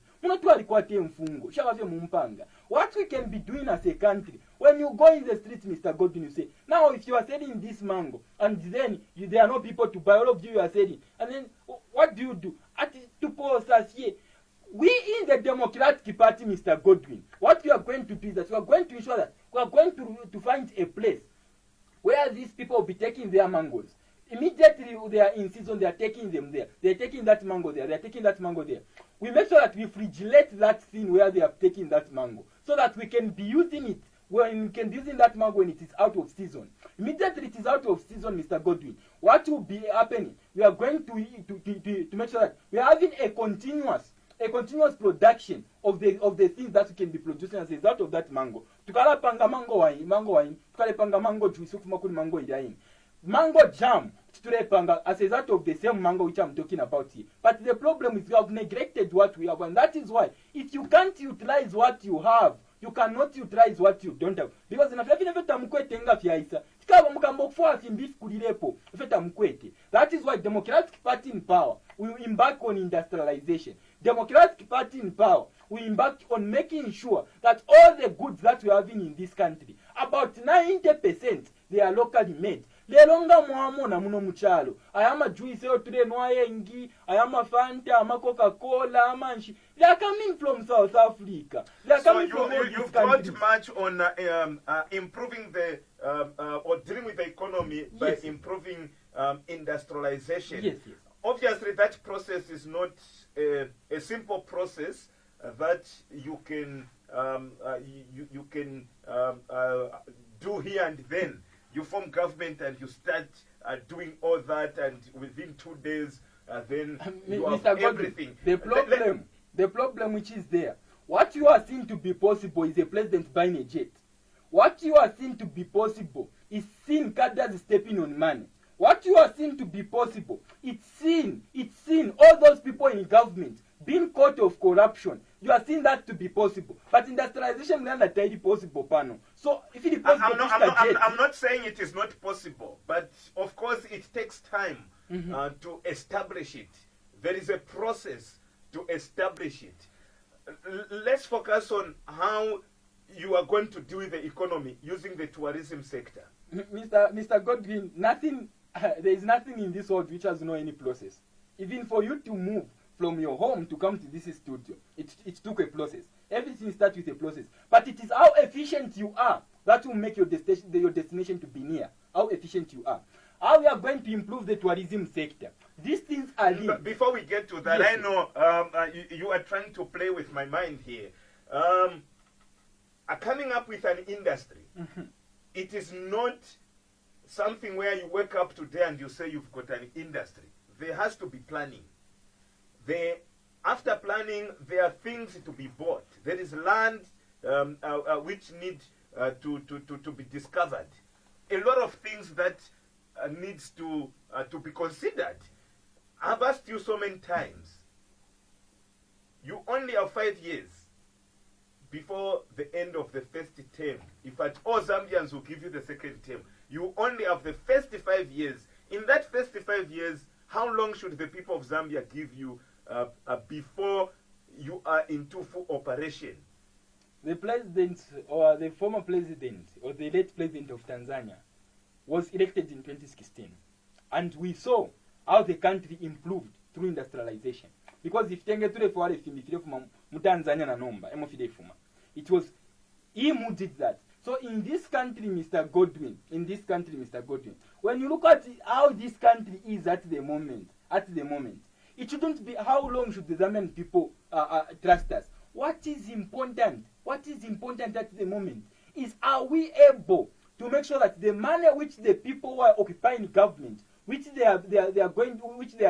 What we can be doing as a country, when you go in the street, Mr. Godwin, you say, now if you are selling this mango, and then there are no people to buy, all of you are selling, and then what do? We in the Democratic Party, Mr. Godwin, what we are going to do is that we are going to ensure that we are going to find a place where these people will be taking their mangoes. Immediately they are in season, they are taking them there. They are taking that mango there. They are taking that mango there. We make sure that we refrigerate that thing where they are taking that mango, so that we can be using it when we can be using that mango when it is out of season. Immediately it is out of season, Mr. Godwin, what will be happening? We are going to make sure that we are having a continuous production of the things that we can be producing as a result of that mango. Tukalapanga mango wine, tukalepanga mango juice kuma kuli mango idaini. Mango jam tulepanga as a result of the same mango which I'm talking about here. But the problem is we have neglected what we have, and that is why if you can't utilize what you have, you cannot utilize what you don't have. Because in a mukwete nga fyaisa tikaba mukambo kufuwa kulilepo feta mukwete. That is why Democratic Party in power will embark on industrialization. Democratic Party in power will embark on making sure that all the goods that we are having in this country, about 90%, they are locally made. Lelonga muamona muno muchalo. Ayama juice otule noayengi, ayama Fanta, ama Coca-Cola, amanshi. They are coming from South Africa. They are coming from all these countries. You've much on improving the or dealing with the economy by improving industrialization. Yes. Obviously, that process is not a simple process that you can you can do here and then. You form government and you start doing all that, and within 2 days, then you have Mr. everything. The problem which is there, what you are seeing to be possible is a president buying a jet. What you are seeing to be possible is seeing cadres stepping on money. What you are seeing to be possible, it's seen all those people in government being caught of corruption. You are seeing that to be possible. But industrialization is not possible, Pano. So if it is possible, I'm not saying it is not possible, but of course it takes time to establish it. There is a process to establish it. Let's focus on how you are going to deal with the economy using the tourism sector. Mr. Godwin, there is nothing in this world which has no any process. Even for you to move from your home to come to this studio, it took a process. Everything starts with a process. But it is how efficient you are that will make your destination to be near. How efficient you are. How we are going to improve the tourism sector. These things are linked. Before we get to that, yes. I know you are trying to play with my mind here. Coming up with an industry, it is not something where you wake up today and you say you've got an industry. There has to be planning. After planning, there are things to be bought. There is land which need to be discovered. A lot of things that needs to be considered. I've asked you so many times. You only have 5 years before the end of the first term. In fact, all Zambians will give you the second term. You only have the first 5 years. In that first 5 years, how long should the people of Zambia give you before you are into full operation? The president, or the former president, or the late president of Tanzania was elected in 2016. And we saw how the country improved through industrialization. Because if Tanzania na nomba, it was him who did that. So in this country, Mr. Godwin, when you look at how this country is at the moment, it shouldn't be how long should the Zambian people trust us. What is important at the moment is, are we able to make sure that the money which the people who are occupying government, which they are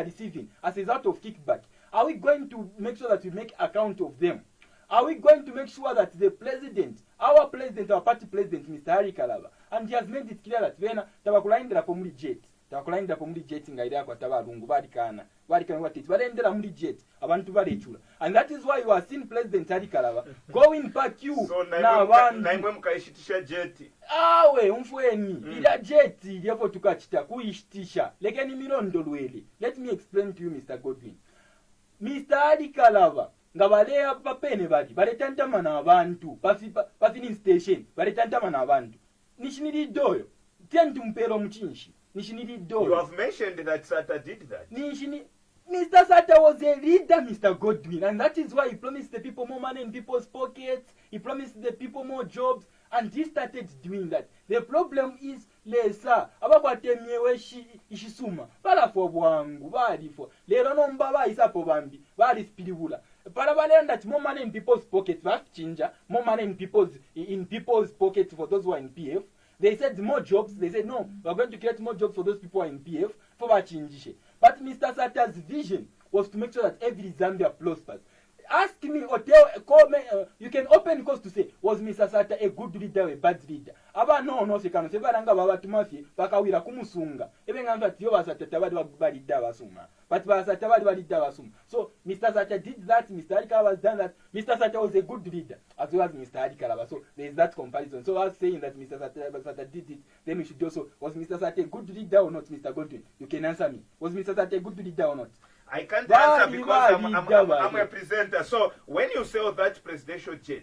receiving as a result of kickback, are we going to make sure that we make account of them? Are we going to make sure that the president, our party president, Mr. Harry Kalaba, and he has made it clear that vena tabakulaindira pomuli jet ngaida kwa tabalungu barikana watiti balendera muri jet abantu balechula, and that is why you are seeing President Harry Kalaba going back you na abantu naimwe mkaishitisha jet awe umfweni ila jet iliyofo tukachita kuishitisha lekeni milondo lwele. Let me explain to you, Mr. Godwin. Mr. Harry Kalaba ngabaleya papene baletantama na abantu pafini station baletantama na abantu nishiniri doyo tentu mpero mchinshi nishiniri doyo. You have mentioned that Sata did that. Mr. Sata was a leader, Mr. Godwin, and that is why he promised the people more money in people's pockets. He promised the people more jobs, and he started doing that. The problem is lesa abakwatemyewo ishisuma balafo bwangu balifo lero nomba bayisapo bambi balifipilibula para balenda more money in people's pockets bachinja more money in people's pockets for those who are in PF. They said more jobs. They said no, we are going to create more jobs for those people who are in PF for bachinjishe. But Mr. Sata's vision was to make sure that every Zambia prospers. Ask me or call me, you can open course to say, was Mr. Sata a good leader or a bad leader? Aba no se kano se baranga baba tumafi bakawira kumusunga ebe ngamba tiyo basata tabadi balida basuma but basata bali balida basuma. So Mr. Sata did that, Mr. Adikala was done that. Mr. Sata was a good leader as well as Mr. Adikala. So there is that comparison. So I was saying that Mr. Sata did it, then we should also, was Mr. Sata a good leader or not, Mr. Godwin? You can answer me. Was Mr. Sata a good leader or not? I can't answer because I'm a presenter. So when you sell that presidential jet,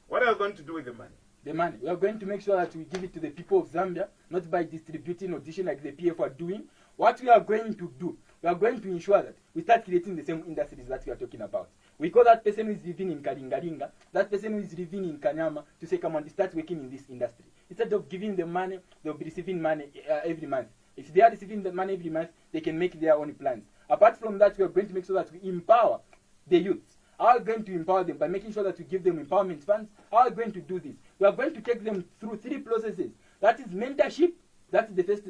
what are you going to do with the money? The money. We are going to make sure that we give it to the people of Zambia, not by distributing or dishing like the PF are doing. What we are going to do, we are going to ensure that we start creating the same industries that we are talking about. We call that person who is living in Kalingalinga, that person who is living in Kanyama, to say, come on, start working in this industry. Instead of giving them money, they'll be receiving money every month. If they are receiving the money every month, they can make their own plans. Apart from that, we are going to make sure that we empower the youth. How are we going to empower them? By making sure that we give them empowerment funds. How are we going to do this? We are going to take them through 3 processes. That is mentorship. That is the first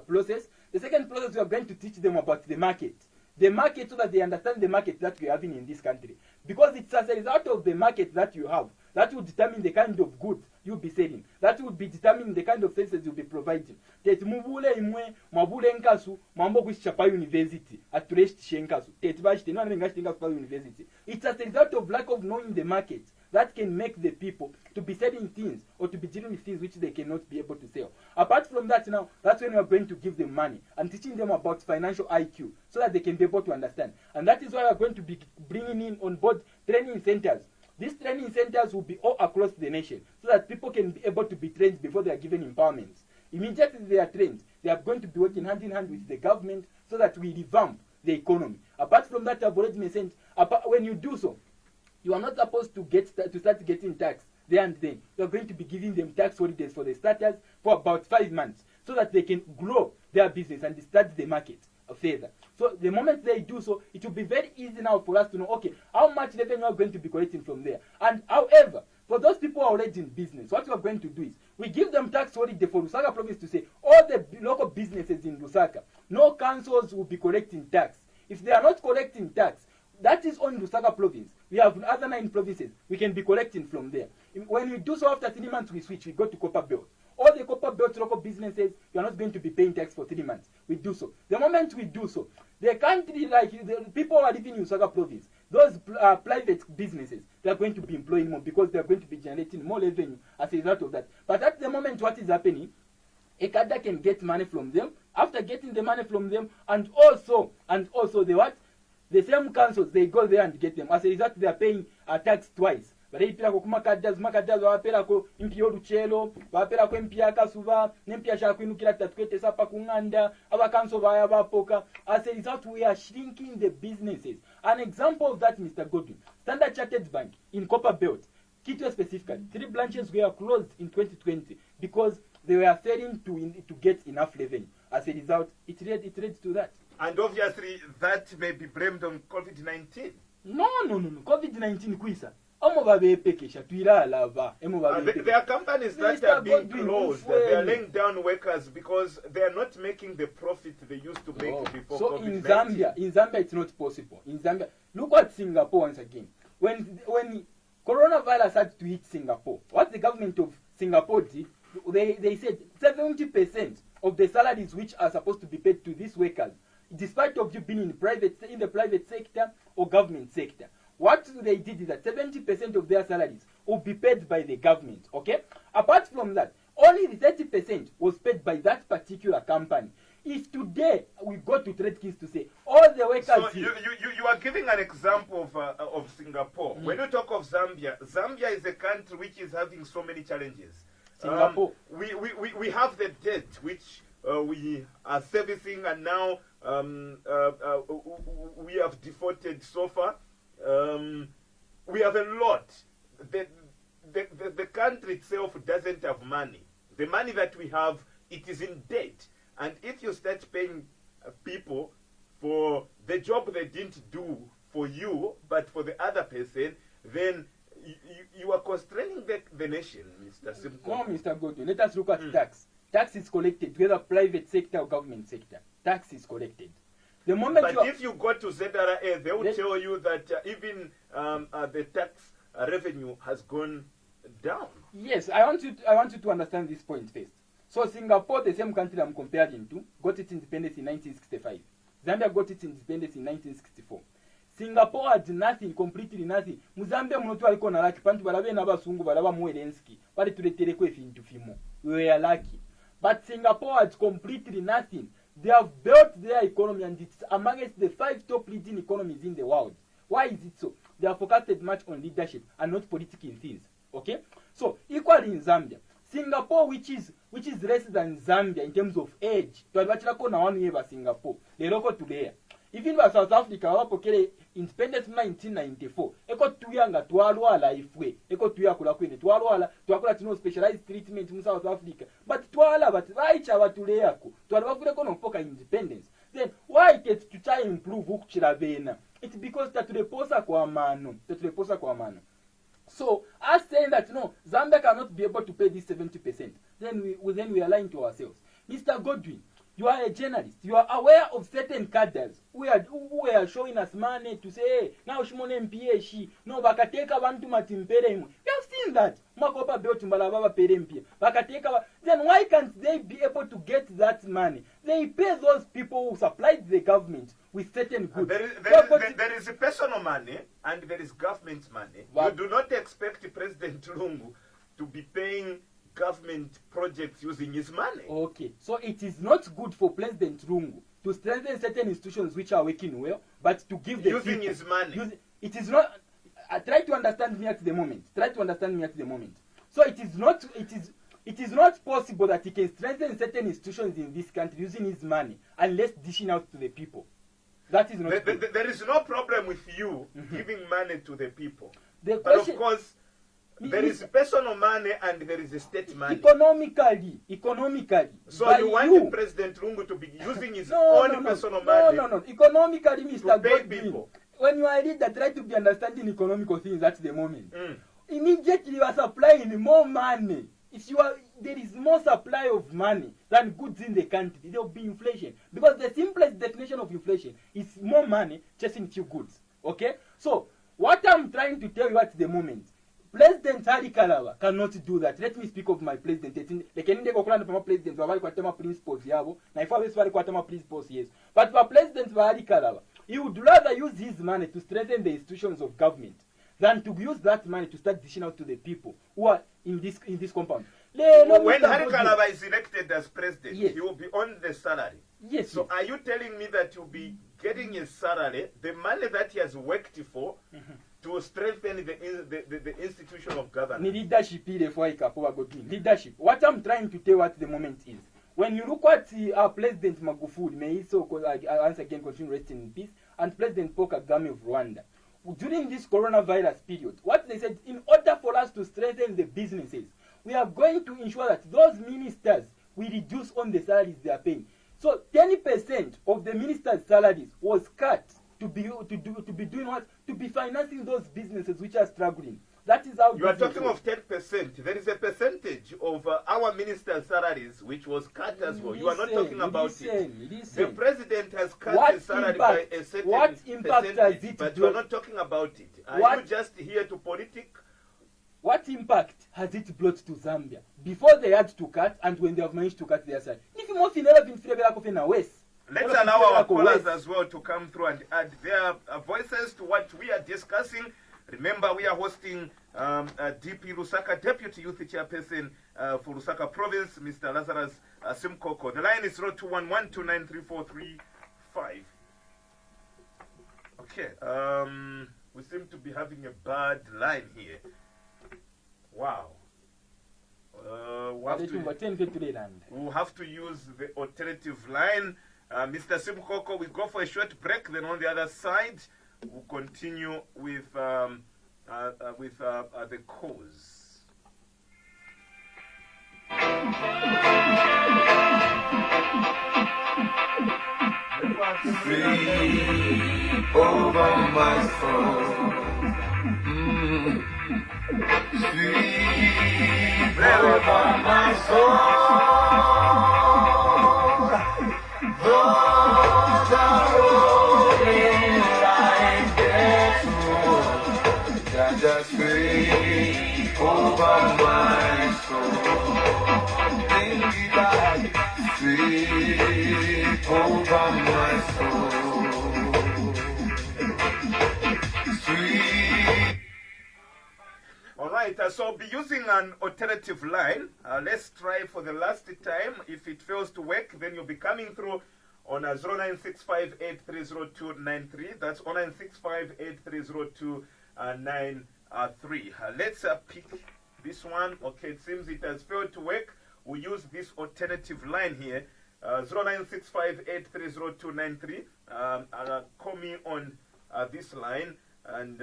process. The second process, we are going to teach them about the market. The market, so that they understand the market that we are having in this country. Because it's as a result of the market that you have that will determine the kind of goods you'll be selling. That will be determining the kind of services you'll be providing. Tete mubule imwe mabule nkasu mambo kushika pa university atureshi nkasu. Tete bashi no nkasu nkasu pa university. It's as a result of lack of knowing the market that can make the people to be selling things or to be dealing with things which they cannot be able to sell. Apart from that, now that's when we are going to give them money and teaching them about financial IQ so that they can be able to understand. And that is why we are going to be bringing in on board training centers. These training centers will be all across the nation so that people can be able to be trained before they are given empowerments. Immediately they are trained, they are going to be working hand in hand with the government so that we revamp the economy. Apart from that, I've already mentioned, when you do so, you are not supposed to start getting tax there and then. You are going to be giving them tax holidays for the starters for about 5 months so that they can grow their business and start the market further. So the moment they do so, it will be very easy now for us to know, okay, how much revenue are going to be collecting from there. And however, for those people who are already in business, what we are going to do is we give them tax holiday for Lusaka province to say all the local businesses in Lusaka, no councils will be collecting tax. If they are not collecting tax, that is on Lusaka province. We have other 9 provinces. We can be collecting from there. When we do so after 3 months, we switch. We go to Copper Belt. All the Copper Belt local businesses, you are not going to be paying tax for 3 months. We do so. The moment we do so, the country, like the people who are living in Lusaka province, those private businesses, they are going to be employing more because they are going to be generating more revenue as a result of that. But at the moment, what is happening? Ekada can get money from them. After getting the money from them, and also the what? The same councils, they go there and get them. As a result, they are paying a tax twice. Barayipira ko kumakadazi wapera ko impiyo luchelo, wapera ko impia kasuva, nempia shakwinukira tatwete sapa kunganda, aba council baya bapoka. As a result, we are shrinking the businesses. An example of that, Mr. Godwin, Standard Chartered Bank in Copper Belt, Kitwe specifically, 3 branches were closed in 2020 because they were failing to get enough revenue. As a result, it led to that. And obviously, that may be blamed on COVID-19. No. COVID-19 kuisa. There are companies that are being closed. They are laying down workers because they are not making the profit they used to make before so COVID-19. In Zambia, it's not possible. In Zambia, look at Singapore once again. When coronavirus had to hit Singapore, what the government of Singapore did, they said 70% of the salaries which are supposed to be paid to these workers, despite of you being in the private sector or government sector, what they did is that 70% of their salaries will be paid by the government. Okay. Apart from that, only the 30% was paid by that particular company. If today we go to Trade Keys to say all the workers, so you are giving an example of Singapore. When you talk of Zambia, Zambia is a country which is having so many challenges. Singapore. We have the debt which we are servicing, and now we have defaulted so far. We have a lot. The country itself doesn't have money. the money that we have, it is in debt. And if you start paying people for the job they didn't do for you, but for the other person, then you are constraining the nation, Mr. Simukoko. No, Mr. Godwin, let us look at tax. Tax is collected, whether private sector or government sector. Tax is collected. The moment but if you go to ZRA, they will tell you that even the tax revenue has gone down. Yes, I want you to understand this point first. So Singapore, the same country I'm comparing to, got its independence in 1965. Zambia got its independence in 1964. Singapore had nothing, completely nothing. Muzambia munotu aliko na lucky. Pantu balabe na basungu balaba muelenski. Bali tuletereko efintu fimo. We were lucky. But Singapore had completely nothing. They have built their economy and it's amongst the 5 top leading economies in the world. Why is it so? They are focused much on leadership and not political things. Okay? So, equally in Zambia. Singapore, which is less than Zambia in terms of age, twalibachirako na wanu yeba Singapore. Leroko tulea. Even by South Africa, wapokele independence 1994. Eko tuyanga twalwala ifwe. Eko tuyakula kwene twalwala twakula tino specialized treatment mu South Africa. But twala but raicha batuleyako. Twalibafuleko no poka independence. Then why get to try improve ukuchira bena? It's because tatuleposa kwa mano. Tatuleposa kwa mano. So, us saying that no, Zambia cannot be able to pay this 70%, then we are lying to ourselves. Mr. Godwin, you are a journalist. You are aware of certain cadres who are showing us money to say, hey, now shimone MPA no bakateka bantu matimpere imwe. We have seen that. Makopa belt mbalababa pere MPA. Bakateka then why can't they be able to get that money? They pay those people who supplied the government with certain goods. There is personal money and there is government money. You do not expect President Lungu to be paying government projects using his money. Okay, so it is not good for President Lungu to strengthen certain institutions which are working well, but to give the using people, his money. It is not. Try to understand me at the moment. Try to understand me at the moment. So it is not. It is not possible that he can strengthen certain institutions in this country using his money unless dishing out to the people. That is not. There is no problem with you giving money to the people. But of course, there is personal money and there is state money. Economically. So you want President Lungu to be using his own personal money? No. Economically, Mr. Godwin. When you are a leader, try to be understanding economical things at the moment. Immediately you are supplying more money. There is more supply of money than goods in the country. There will be inflation. Because the simplest definition of inflation is more money chasing few goods. Okay? So, what I'm trying to tell you at the moment, President Hari Kalawa cannot do that. Let me speak of my president. Lekeninde kokulanda pama president wabali kwa tema principles yabo. Na ifa wesi wali kwa tema principles yes. But for President Hari Kalawa, he would rather use his money to strengthen the institutions of government than to use that money to start dishing out to the people who are in this compound. When Hari Kalawa is elected as president, yes, he will be on the salary. Yes. So are you telling me that you'll be getting his salary, the money that he has worked for, to strengthen the institution of government? Leadership. Leadership. What I'm trying to tell at the moment is, when you look at our President Magufuli, may he so once again continue rest in peace, and President Paul Kagame of Rwanda, during this coronavirus period, what they said, in order for us to strengthen the businesses, we are going to ensure that those ministers will reduce on the salaries they are paying. So 10% of the ministers' salaries was cut to be doing what? To be financing those businesses which are struggling. That is how you are talking of 10%. There is a percentage of our ministers' salaries which was cut as well. You are not talking about it. The president has cut his salary by a certain percentage, but you are not talking about it. Are you just here to politic? What impact has it brought to Zambia before they had to cut and when they have managed to cut their salary? Let's allow our callers as well to come through and add their voices to what we are discussing. Remember, we are hosting DP Lusaka, Deputy Youth Chairperson for Lusaka Province, Mr. Lazarous Simukoko. The line is 0211293435. Okay, we seem to be having a bad line here. Wow. We'll have to use the alternative line. Mr. Simukoko, we go for a short break. Then on the other side, we'll continue with the cause. Sweep over my soul. Sweep over my soul. Those are rolling like death roll. Just sweep over my soul. Think about it. Sweep over my soul. Sweep. All right, so be using an alternative line. Let's try for the last time. If it fails to work, then you'll be coming through on 0965830293. That's 0965830293. Let's pick this one. Okay, it seems it has failed to work. We use this alternative line here. 0965830293. Call me on this line, and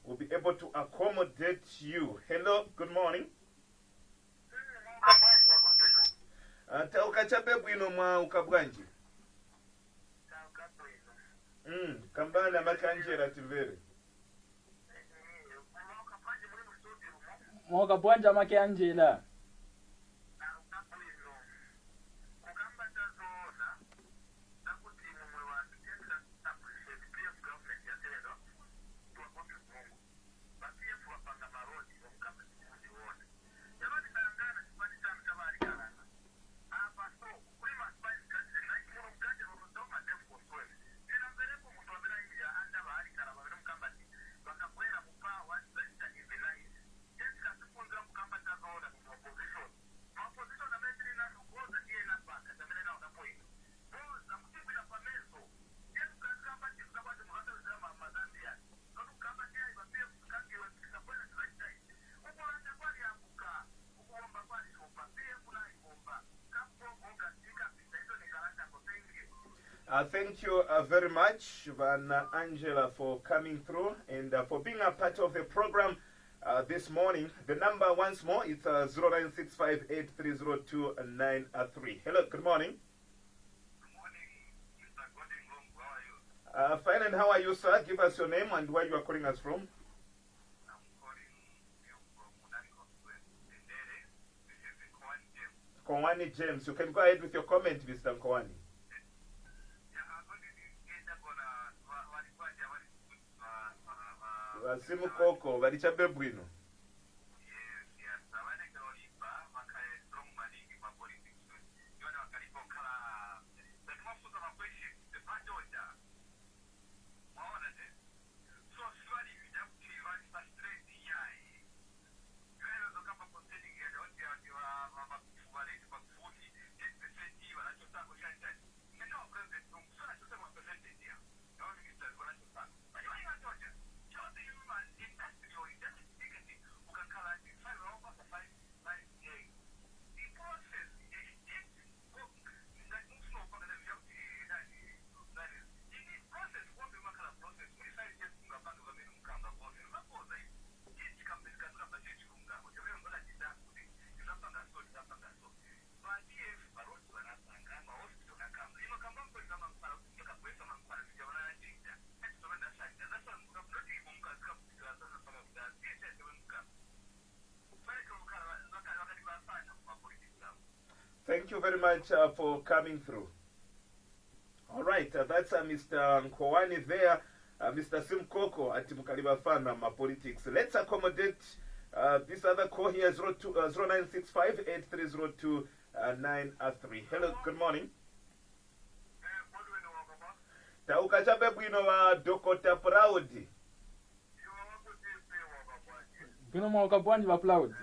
we'll be able to accommodate you. Hello, good morning. Taukachape bwino mwa ukabwanji. Kambana makanjera tivere. Mwoka bwanja make Angela. Thank you very much, Van Angela, for coming through and for being a part of the program this morning. The number once more is 0965830293. Hello, good morning. Good morning, Mr. Gordon Long. How are you? Fine, and how are you, sir? Give us your name and where you are calling us from. I'm calling you from Munani Ndere. This is Kowani James. Kowani James. You can go ahead with your comment, Mr. Kowani. Simukoko Lazarous bwino. Thank you very much for coming through. All right, that's Mr. Nkowani there, Mr. Simukoko at Mukaliba Fana Politics. Let's accommodate this other call here, 0965830293. Hello, good morning. Taukachape bwino wa Dokota Proud. Bwino mwoka bwanja ba Proud.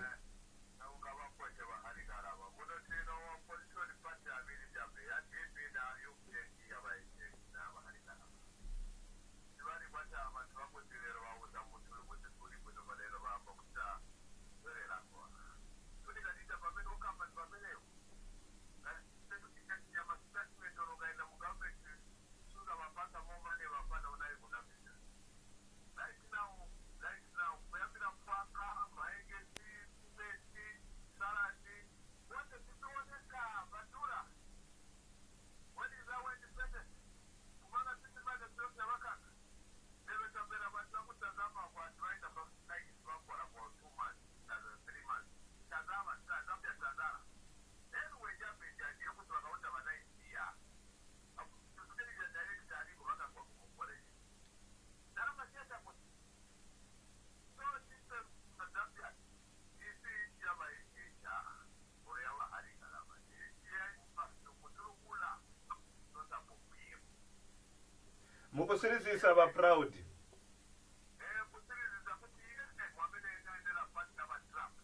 osirizisa aba proud. kusiriza kuti mwamene inaendera pati n'abatrump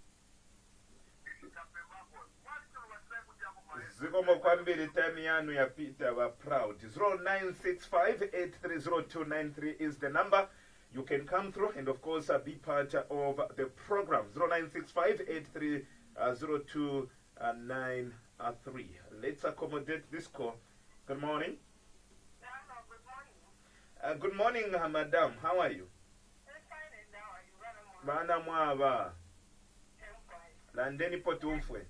ikapemako mwalitolo batrai kuti ako maezi Zikomo kwambiri time yanu yapita aba proud. 0965830293 is the number. You can come through and of course be part of the program. 0965830293. Let's accommodate this call. Good morning. Good morning, madam. How are you? Bana mwaba. Landeni potumfwe.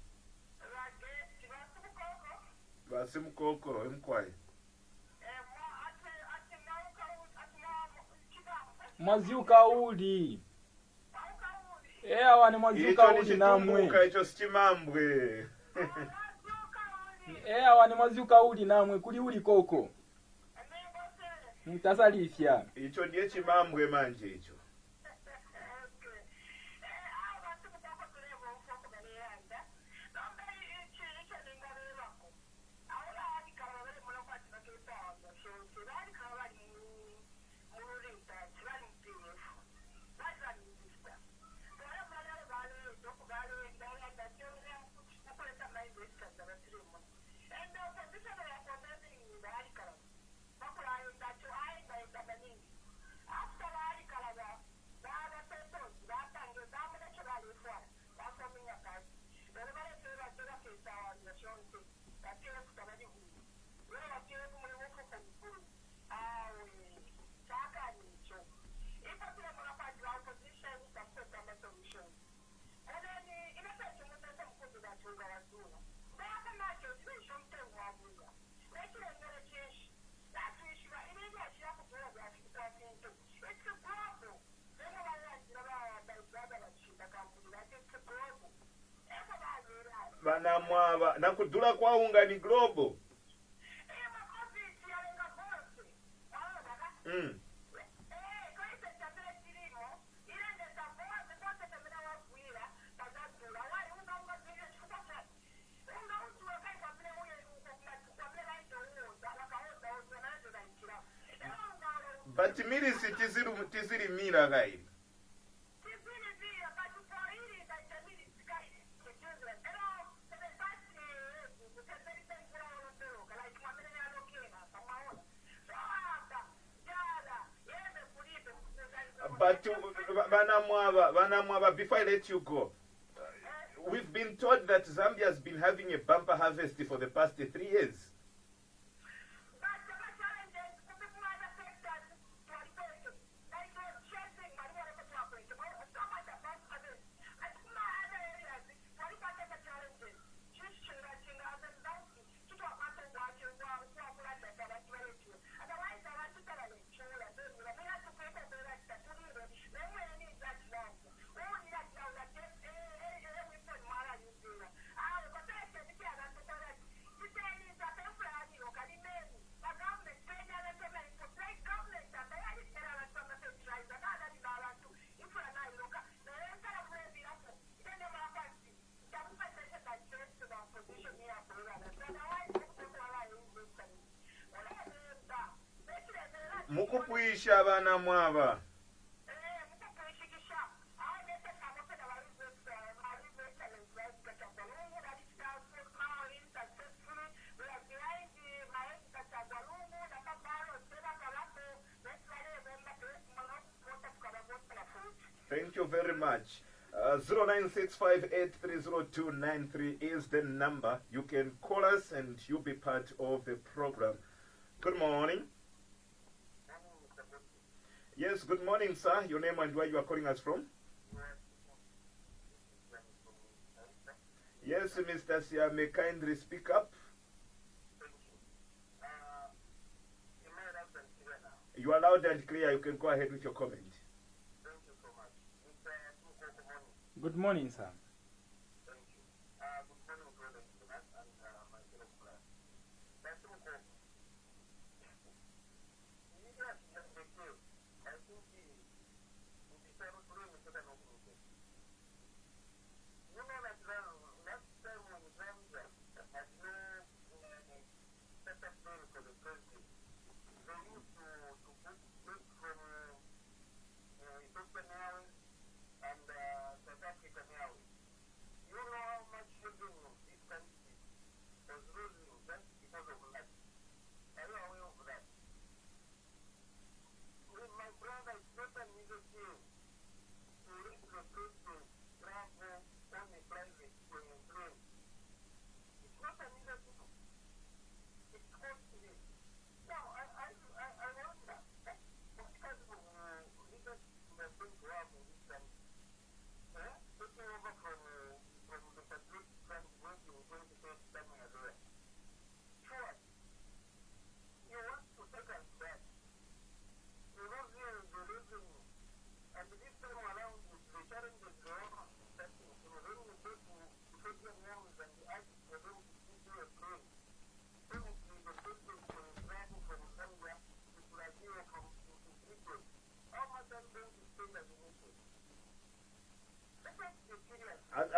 Basimukoko emkwai. Mwaziuka uli. Awa ni mwaziuka uli namwe. Icho sichimambwe. Awa ni mwaziuka uli namwe kuli uli koko. Mtasalisha. Icho ndiye chimambwe manje icho. Bana mwaba nakudula kwa unga ni global. But milisi tiziri mira gairi. But Banamwaba, before I let you go, we've been told that Zambia has been having a bumper harvest for the past 3 years. Mukupwisha Banamwaba. Thank you very much. 0965830293 is the number. You can call us and you'll be part of the program. Good morning. Yes, good morning, sir. Your name and where you are calling us from? Yes, Mr. Sia, may kindly speak up. You are loud and clear. You can go ahead with your comment. Good morning, sir.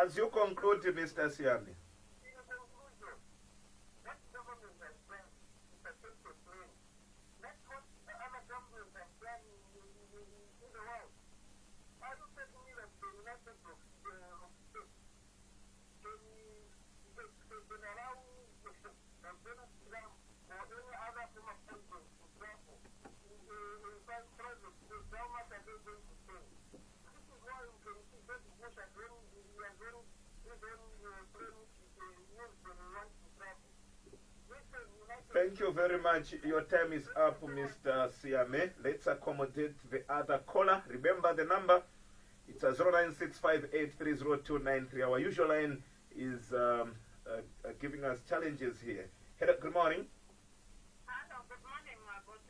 As you conclude, Mr. Siame. Thank you very much. Your time is up, Mr. Siame. Let's accommodate the other caller. Remember the number. It's a 0965830293. Our usual line is giving us challenges here. Hello, good morning. Hello, good morning, my boss.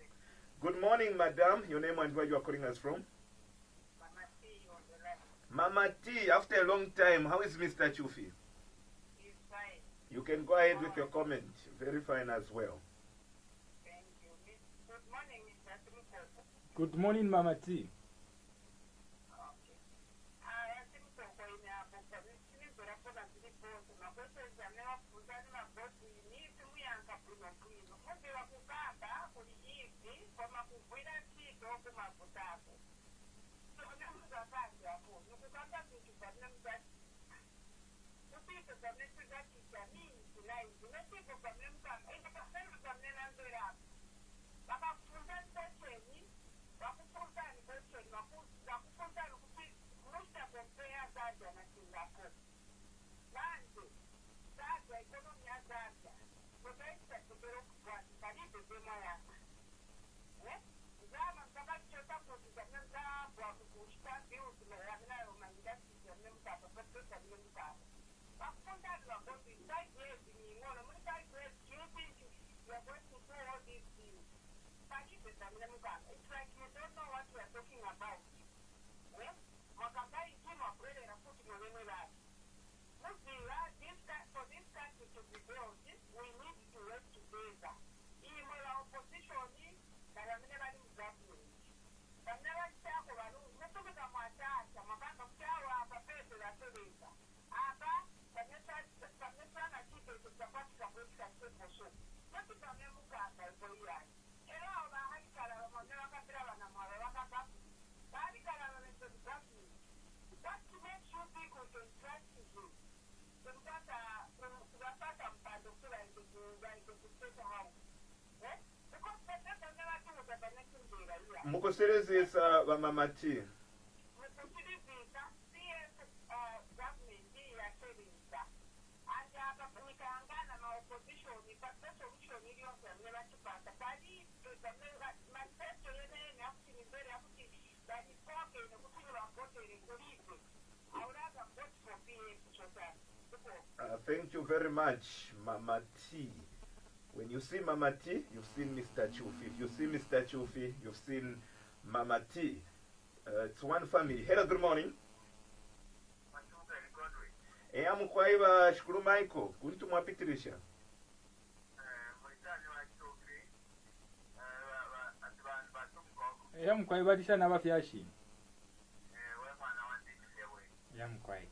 Good morning, madam. Your name and where you are calling us from? Mama T on the left. Mama T, after a long time, how is Mr. Chufi? He's fine. You can go ahead with your comment. Very fine as well. Thank you. Good morning, Mr. Simukoko. Good morning, Mama T. Okay. I think so. When you are listening to the phone and the phone, my boss is a never put on my boss. We need to be on top of the phone. What do you want to buy? For the easy, for my computer, see, go to my potato. So, I'm going to buy your phone. You can come back to the problem that the people that make that is a mean to life. The people from them come, and the person from them and do that. But I'm from that training. Wakufundani kwetheni wakufundani ukuthi mustakopeya zadya nasingapho manje zadya ikonomi yazadya kodwa ukugwazi kalibe bemaya zama ngabachota kuti zamenzabwa kushtambi uzimeyaminayo mangidasize nemkapa pepesa nemkapa wakufundani wakozi saigezi ngingona muri saigezi do you think you are going to do all these things? It's like you don't know what we are talking about. Makabai came up with a put in a that. For this country to be built, we need to work together. Even our opposition, that I'm never in government. I'm never talking about my dad, I'm about to tell our papers that are doing that. Aba, but let's try to keep it to the political process. What is the name of God? What makes you people to trust you? Mukusirizisa Mama T. Thank you very much, Mama T. When you see Mama T, you've seen Mr. Chufi. If you see Mr. Chufi, you've seen Mama T. It's one family. Hello, good morning. Mukwaiba shukuru Michael. Kuntu mwapitirisha. Mukwaibarisha n'abafyashi. Mukwai.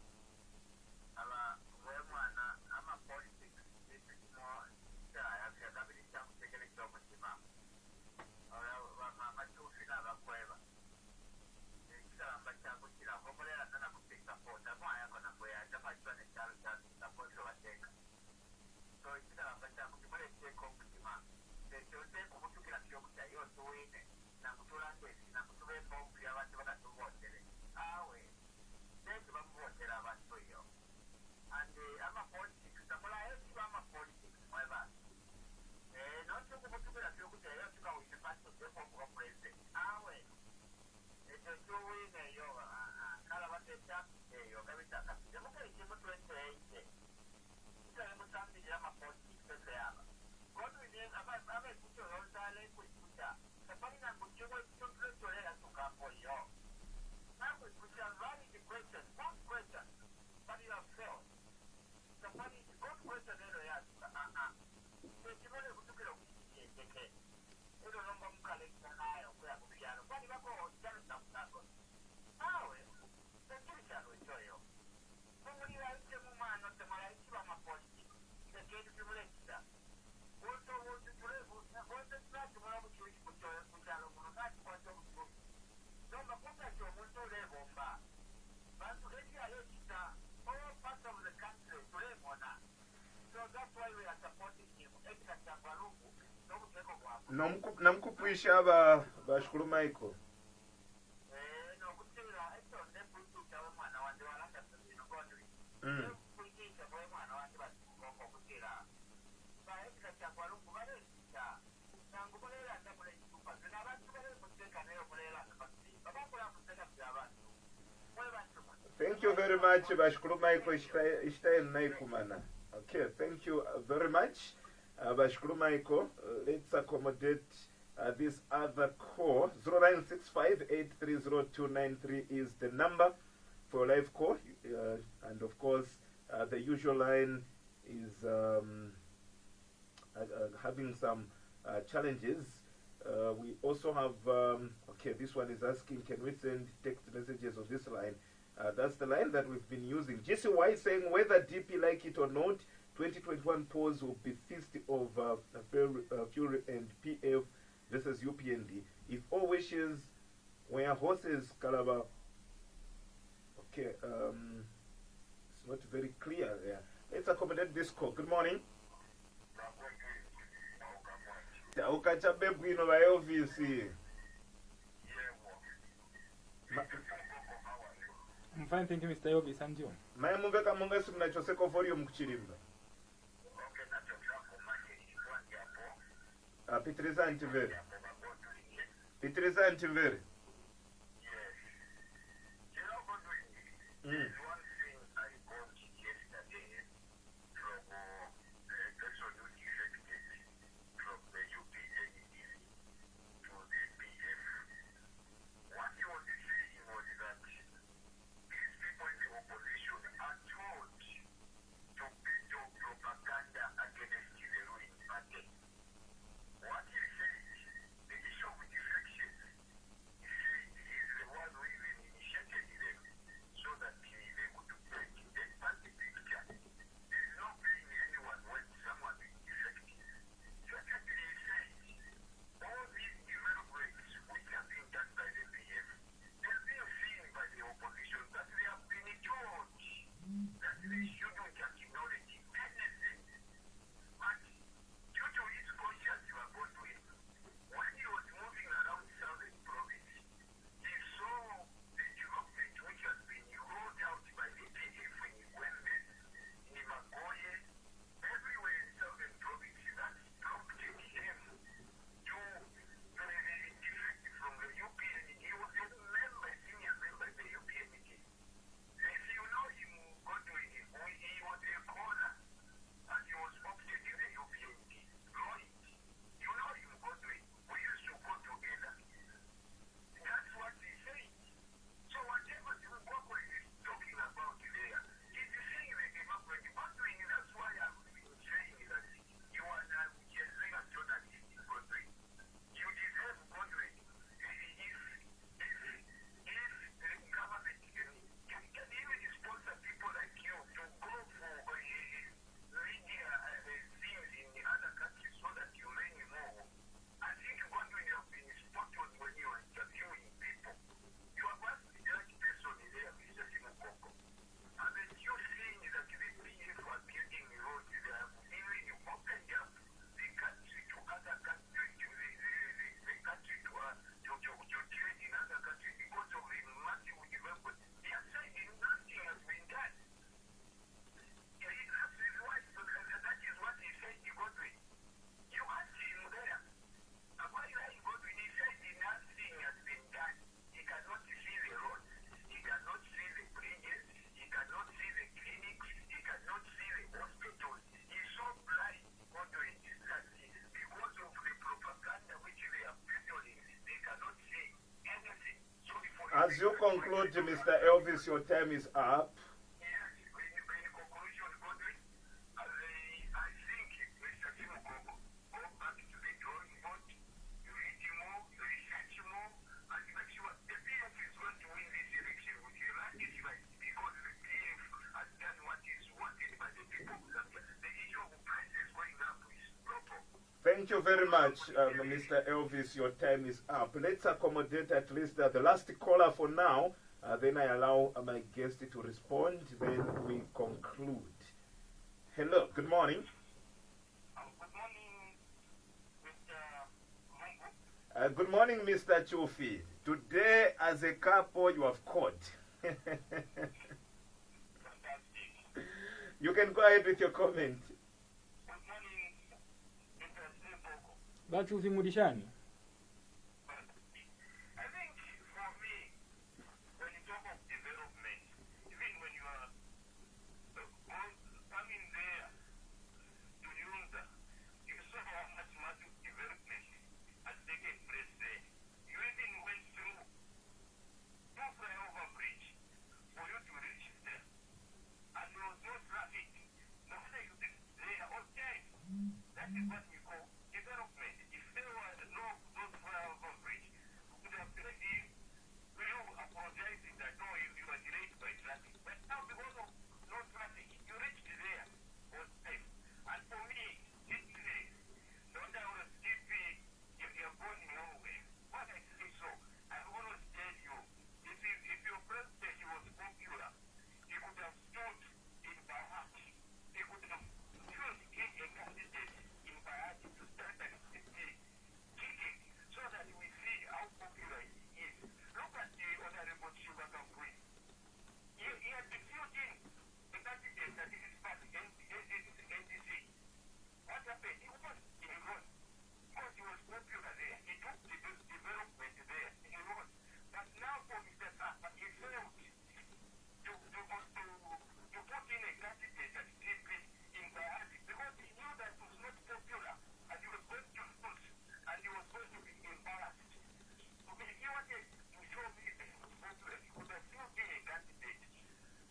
Namkupuisha bashukuru Michael. Thank you very much, Bashkuru Michael Ishtael Naikumana. Okay, thank you very much, Bashkuru Michael. Let's accommodate this other call. 0965-830-293 is the number for live call. And of course, the usual line is having some challenges. We also have, okay, this one is asking, can we send text messages on this line? That's the line that we've been using. GCY saying, whether DP like it or not, 2021 polls will be feast of Fury and PF versus UPND. If all wishes were horses, Calabar. Okay, it's not very clear there. Let's accommodate this call. Good morning. Ukacha bebwino ba office. I'm fine, thank you, Mr. Yobi Sanjo. Maya muveka munga simnachoseko volume kuchirimba. Pitriza antivere. Pitriza antivere. conclude, Mr. Elvis, your time is up. Yes, in conclusion, Godwin, I think Mr. Simukoko, go back to the drawing board, you read more, you research more, and make sure the PF is going to win this election with your landis right, because the PF has done what is wanted by the people. The issue of prices going up is proper. Thank you very much, Mr. Elvis. Your time is up. Let's accommodate at least the last caller for now. Then I allow my guest to respond. Then we conclude. Hello, good morning. Good morning, Mr. Mungu. Good morning, Mr. Chufi. Today, as a couple, you have caught. Fantastic. You can go ahead with your comment. Good morning, Mr. Simukoko. Bachufi mulishani. I think for me, when you talk of development, even when you are coming there to Yunza, you saw how much massive development has taken place there. You even went through two flyover bridge for you to reach there. And there was no traffic. No matter you did there on time. That is what we call development. If there was no those flyover bridge, we could have said, will you apologize that no, you were delayed by traffic. But now because of no traffic, you reached there on time. And for me, this is not our DP, you're going nowhere. What I say so, I always tell you, if your president was popular, he could have stood in Bahati. He could have chosen a candidate in Bahati to start an ticket so that we see how popular he is. Look at the Honorable Simukoko Lazarous. He had refusing the candidate that is his party, NDC. What happened? He was in Iran because he was popular there. He took the development there in Iran. But now for Mr. Sapa, he failed to put in a candidate at DP in Bahati because he knew that it was not popular and he was going to lose and he was going to be embarrassed. Okay, he wanted to show me that he was popular. He could have filled in a candidate.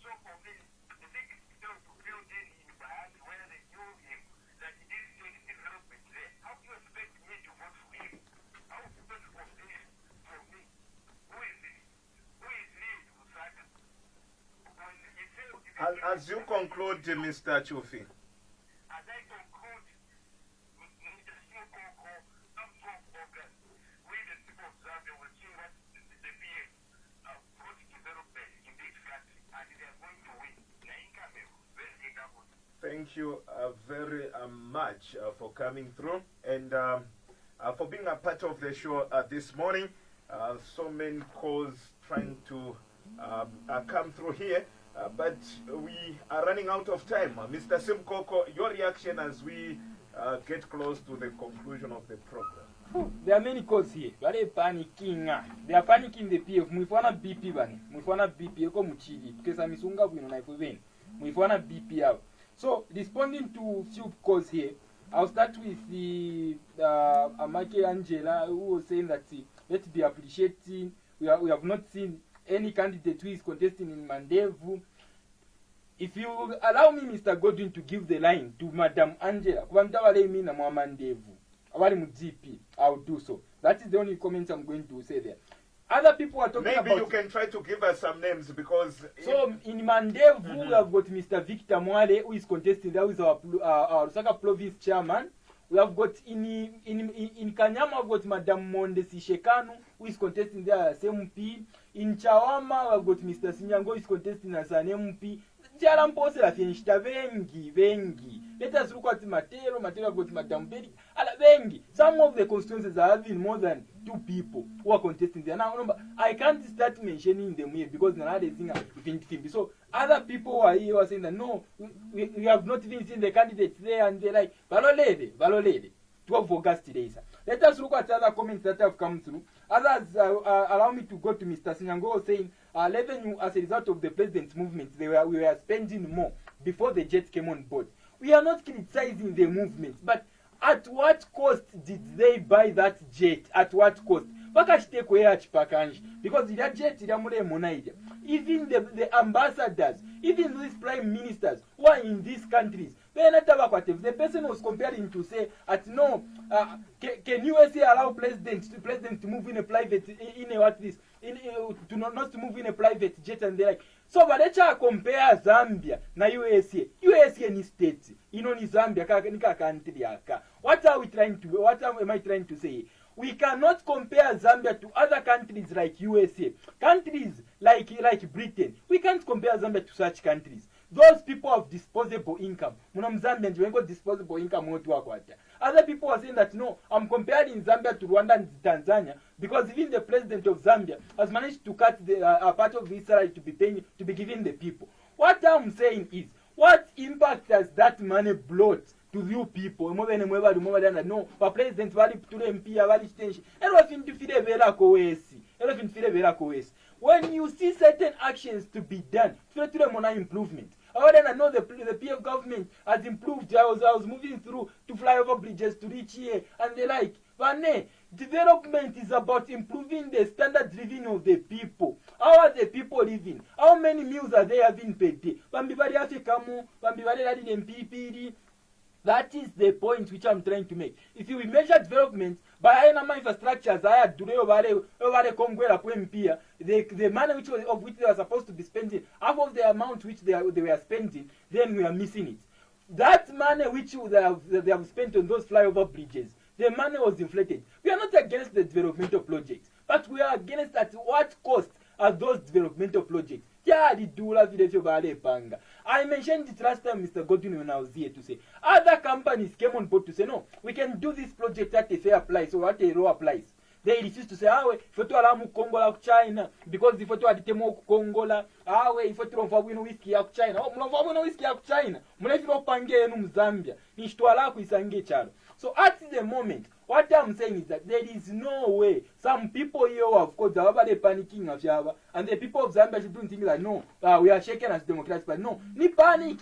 So for me, the thing is still to fill in Bahati where they knew him that he didn't take development there. How do you expect me to vote for him? How do you expect for this for me? Who is this? Who is he, Lusaka? When he failed to As you conclude, Mr. Chufi. as I conclude, Mr. Simukoko, some 12 August, we the people observe and will see what the PF brought development in this country, and they are going to win. Very good. Thank you very much for coming through and for being a part of the show this morning. So many calls trying to come through here, but we are running out of time. Mr. Simukoko, your reaction as we get close to the conclusion of the program. There are many calls here. They are panicking. They are panicking the PF. Muifwana BP bani. Muifwana BP eko muchidi. Tukesa misunga bwino na ifuveni. Muifwana BP out. So responding to few calls here, I'll start with the Amake Angela, who was saying that let's be appreciating. We have not seen any candidate who is contesting in Mandevu. If you allow me, Mr. Godwin, to give the line to Madam Angela, I'll do so. That is the only comment I'm going to say there. Other people are talking about... Maybe you can try to give us some names because... So, in Mandevu, we have got Mr. Victor Mwale, who is contesting there with our Lusaka province chairman. We have got in Kanyama, we've got Madam Monde Sishekanu, who is contesting there as MP. In Chawama, we have got Mr. Sinyango, who is contesting as an MP. Let us look at Matero have got Madam Bedi. Some of the constituencies are having more than 2 people who are contesting there. Now, remember, I can't start mentioning them here because another thing is so other people who are here are saying that no, we have not even seen the candidates there, and they're like, Valolede, 12 August today, sir. Let us look at other comments that have come through. Others allow me to go to Mr. Sinyango saying revenue as a result of the president's movement, we were spending more before the jet came on board. We are not criticizing the movement, but at what cost did they buy that jet? At what cost? vakachitekwera chipakanje because ila jet ila mulemona ija. Even the ambassadors, even these prime ministers who are in these countries, the person was comparing to say at no can USA allow president to move in a private to not to move in a private jet and the like. So valecha compare Zambia na USA ni state ni Zambia nika country yaka. What am I trying to say? We cannot compare Zambia to other countries like USA, countries like Britain. We can't compare Zambia to such countries. Those people have disposable income. Zambia got disposable income. Other people are saying that no, I'm comparing Zambia to Rwanda and Tanzania because even the president of Zambia has managed to cut a part of his salary to be given the people. What I'm saying is, what impact has that money brought to you people? No, the president vali to MP vali change. When you see certain actions to be done, improvement. I know the PF government has improved. I was moving through to fly over bridges to reach here and the like. But development is about improving the standard living of the people. How are the people living? How many meals are they having per day? That is the point which I'm trying to make. If you measure development by infrastructures, the money which they are supposed to be spending, half of the amount which they were spending, then we are missing it. That money which they have spent on those flyover bridges, the money was inflated. We are not against the developmental projects, but we are against at what cost are those developmental projects. I mentioned it last time, Mr. Godwin, when I was here to say other companies came on board to say no, we can do this project at a fair price or at a lower price. They refused to say, if you alamu Kongola China, because if you aditemo Kongola, if you don't win whiskey of China, whiskey of China, Zambia, so at the moment, what I'm saying is that there is no way. Some people here, of course, are panicking of Java, and the people of Zambia should think that no, we are shaken as Democrats, but no, ni panic,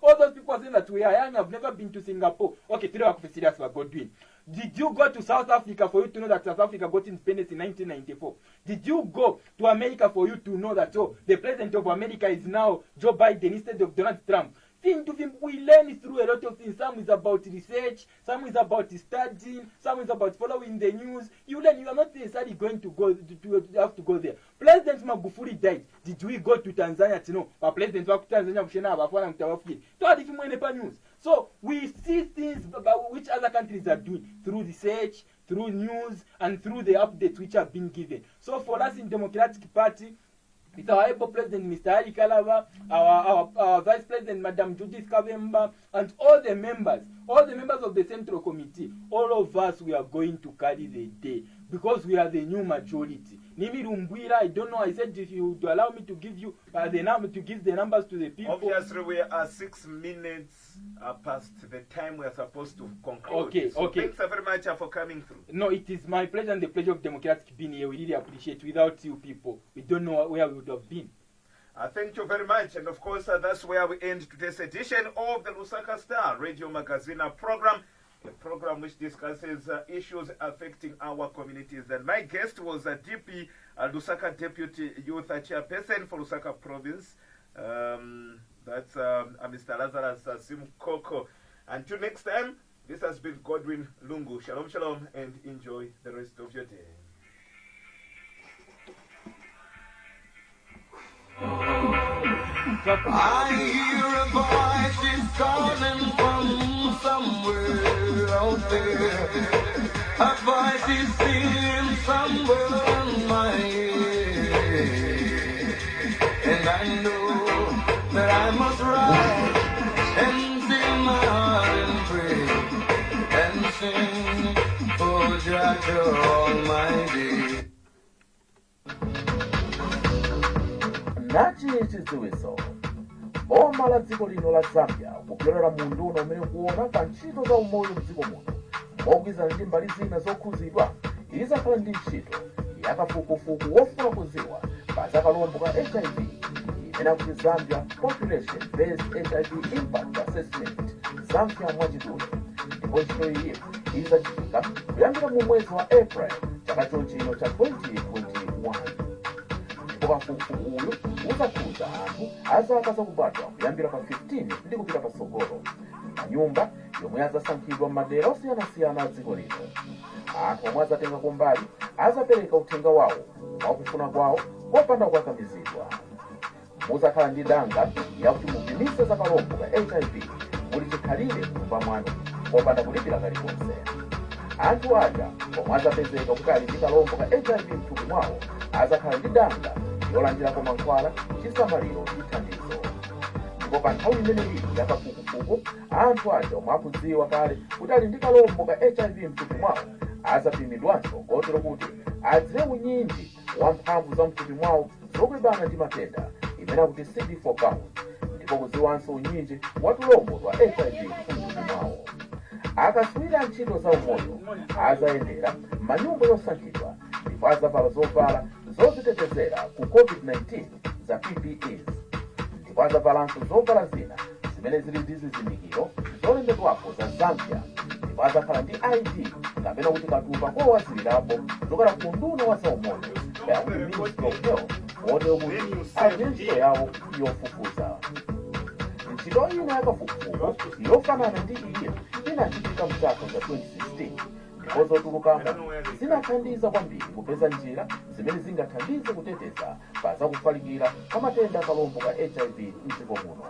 all those people saying that we are young, have never been to Singapore. Okay, today I'm serious about Godwin. Did you go to South Africa for you to know that South Africa got independence in 1994? Did you go to America for you to know that the president of America is now Joe Biden instead of Donald Trump? We learn through a lot of things. Some is about research, some is about studying, some is about following the news. You learn. You are not necessarily going to go to have to go there. President Magufuli died. Did we go to Tanzania to know? But President wa Tanzania news. So we see things about which other countries are doing through research, through news, and through the updates which have been given. So for us in Democratic Party, with our able president, Mr. Ali Kalava, our vice president, Madam Judith Kavemba, and all the members of the Central Committee, all of us, we are going to carry the day because we are the new majority. Nimi Rumbuira, I don't know, I said if you would allow me to give you to give the numbers to the people. Obviously, we are 6 minutes past the time we are supposed to conclude. Okay. Thanks very much for coming through. No, it is my pleasure and the pleasure of Democratic being here. We really appreciate it. Without you people, we don't know where we would have been. Thank you very much. And of course, that's where we end today's edition of the Lusaka Star Radio Magazine program, a program which discusses issues affecting our communities. And my guest was DP Lusaka Deputy Youth Chairperson for Lusaka Province. That's Mr. Lazarous Simukoko. Until next time, this has been Godwin Lungu. Shalom, shalom, and enjoy the rest of your day. I hear a voice is calling from somewhere out there. A voice is singing somewhere in my ear. And I know that I must rise and fill my heart and pray and sing for Jah Almighty. Nachi chidziwiso boma la dziko lino la Zambia kupyolera mundu uno umene kuona pa ntchito za umoyo mdziko muno mogwirizana ndi mbali zina zokhuzidwa izakhala ndi ntchito yakafukufuku wofuna kuziwa pa zakalombo ka HIV imene akuti Zambia Population Based HIV Impact Assessment Zambia mwachidule ndipo ntchito iyi izachitika kuyambira mu mwezi wa April chaka chonchino cha 2021. Ndipo kafukufuku uyu uzakhudza anthu azaka zakubadwa kuyambira pa 15 ndi kupita patsogolo manyumba yomwe azasankhidwa m'madera osiyanasiyana a dziko lino. Anthu omwe azatenga kumbali azapereka uthenga wawo mwakufuna kwawo popanda kukakamizidwa. Muzakhala ndi danga yakuti mupimise za kalombo ka HIV muli chikhalire m'nyumba mwanu popanda kulipira kalikonse. Anthu aja omwe azapezeka kuti ali ndi kalombo ka HIV mthupi mwawo azakhala ndi danga yolandirako mankhwala, chisamaliro ndi thandizo. Ndipo pa nthawi imeneyi ya kafukufuku anthu aja omwe akudziwa kale kuti ali ndi kalombo ka HIV mthupi mwawo azapimidwanso kotero kuti adziwe unyinji wa mphamvu za mthupi mwawo zolimbana ndi matenda imene akuti CD4 count, ndipo kudziwanso unyinji wa tulombo twa HIV mthupi mwawo. Akatswiri a ntchito za umoyo azayendera manyumba yosankhidwa ndipo azavala zovala zozitetezera ku COVID-19 za PPEs, ndipo azavalanso zovala zina zimene zili ndi zizindikiro zolembedwapo za Zambia, ndipo azakhala ndi ID kapena kuti katupa kowazirirapo kuchokera ku nduna wa zaumoyo yakuti Ministry of Health kotero kuti aite ntchito yawo yofufuza. Ntchito ina yakafukufuku yofanana ndi iyo inachitika mchaka cha 2016 ndipo zotulukamo zinathandiza kwambiri kupeza njira zimene zingathandize kuteteza pa zakufalikira kwa matenda akalombo ka HIV mdziko muno.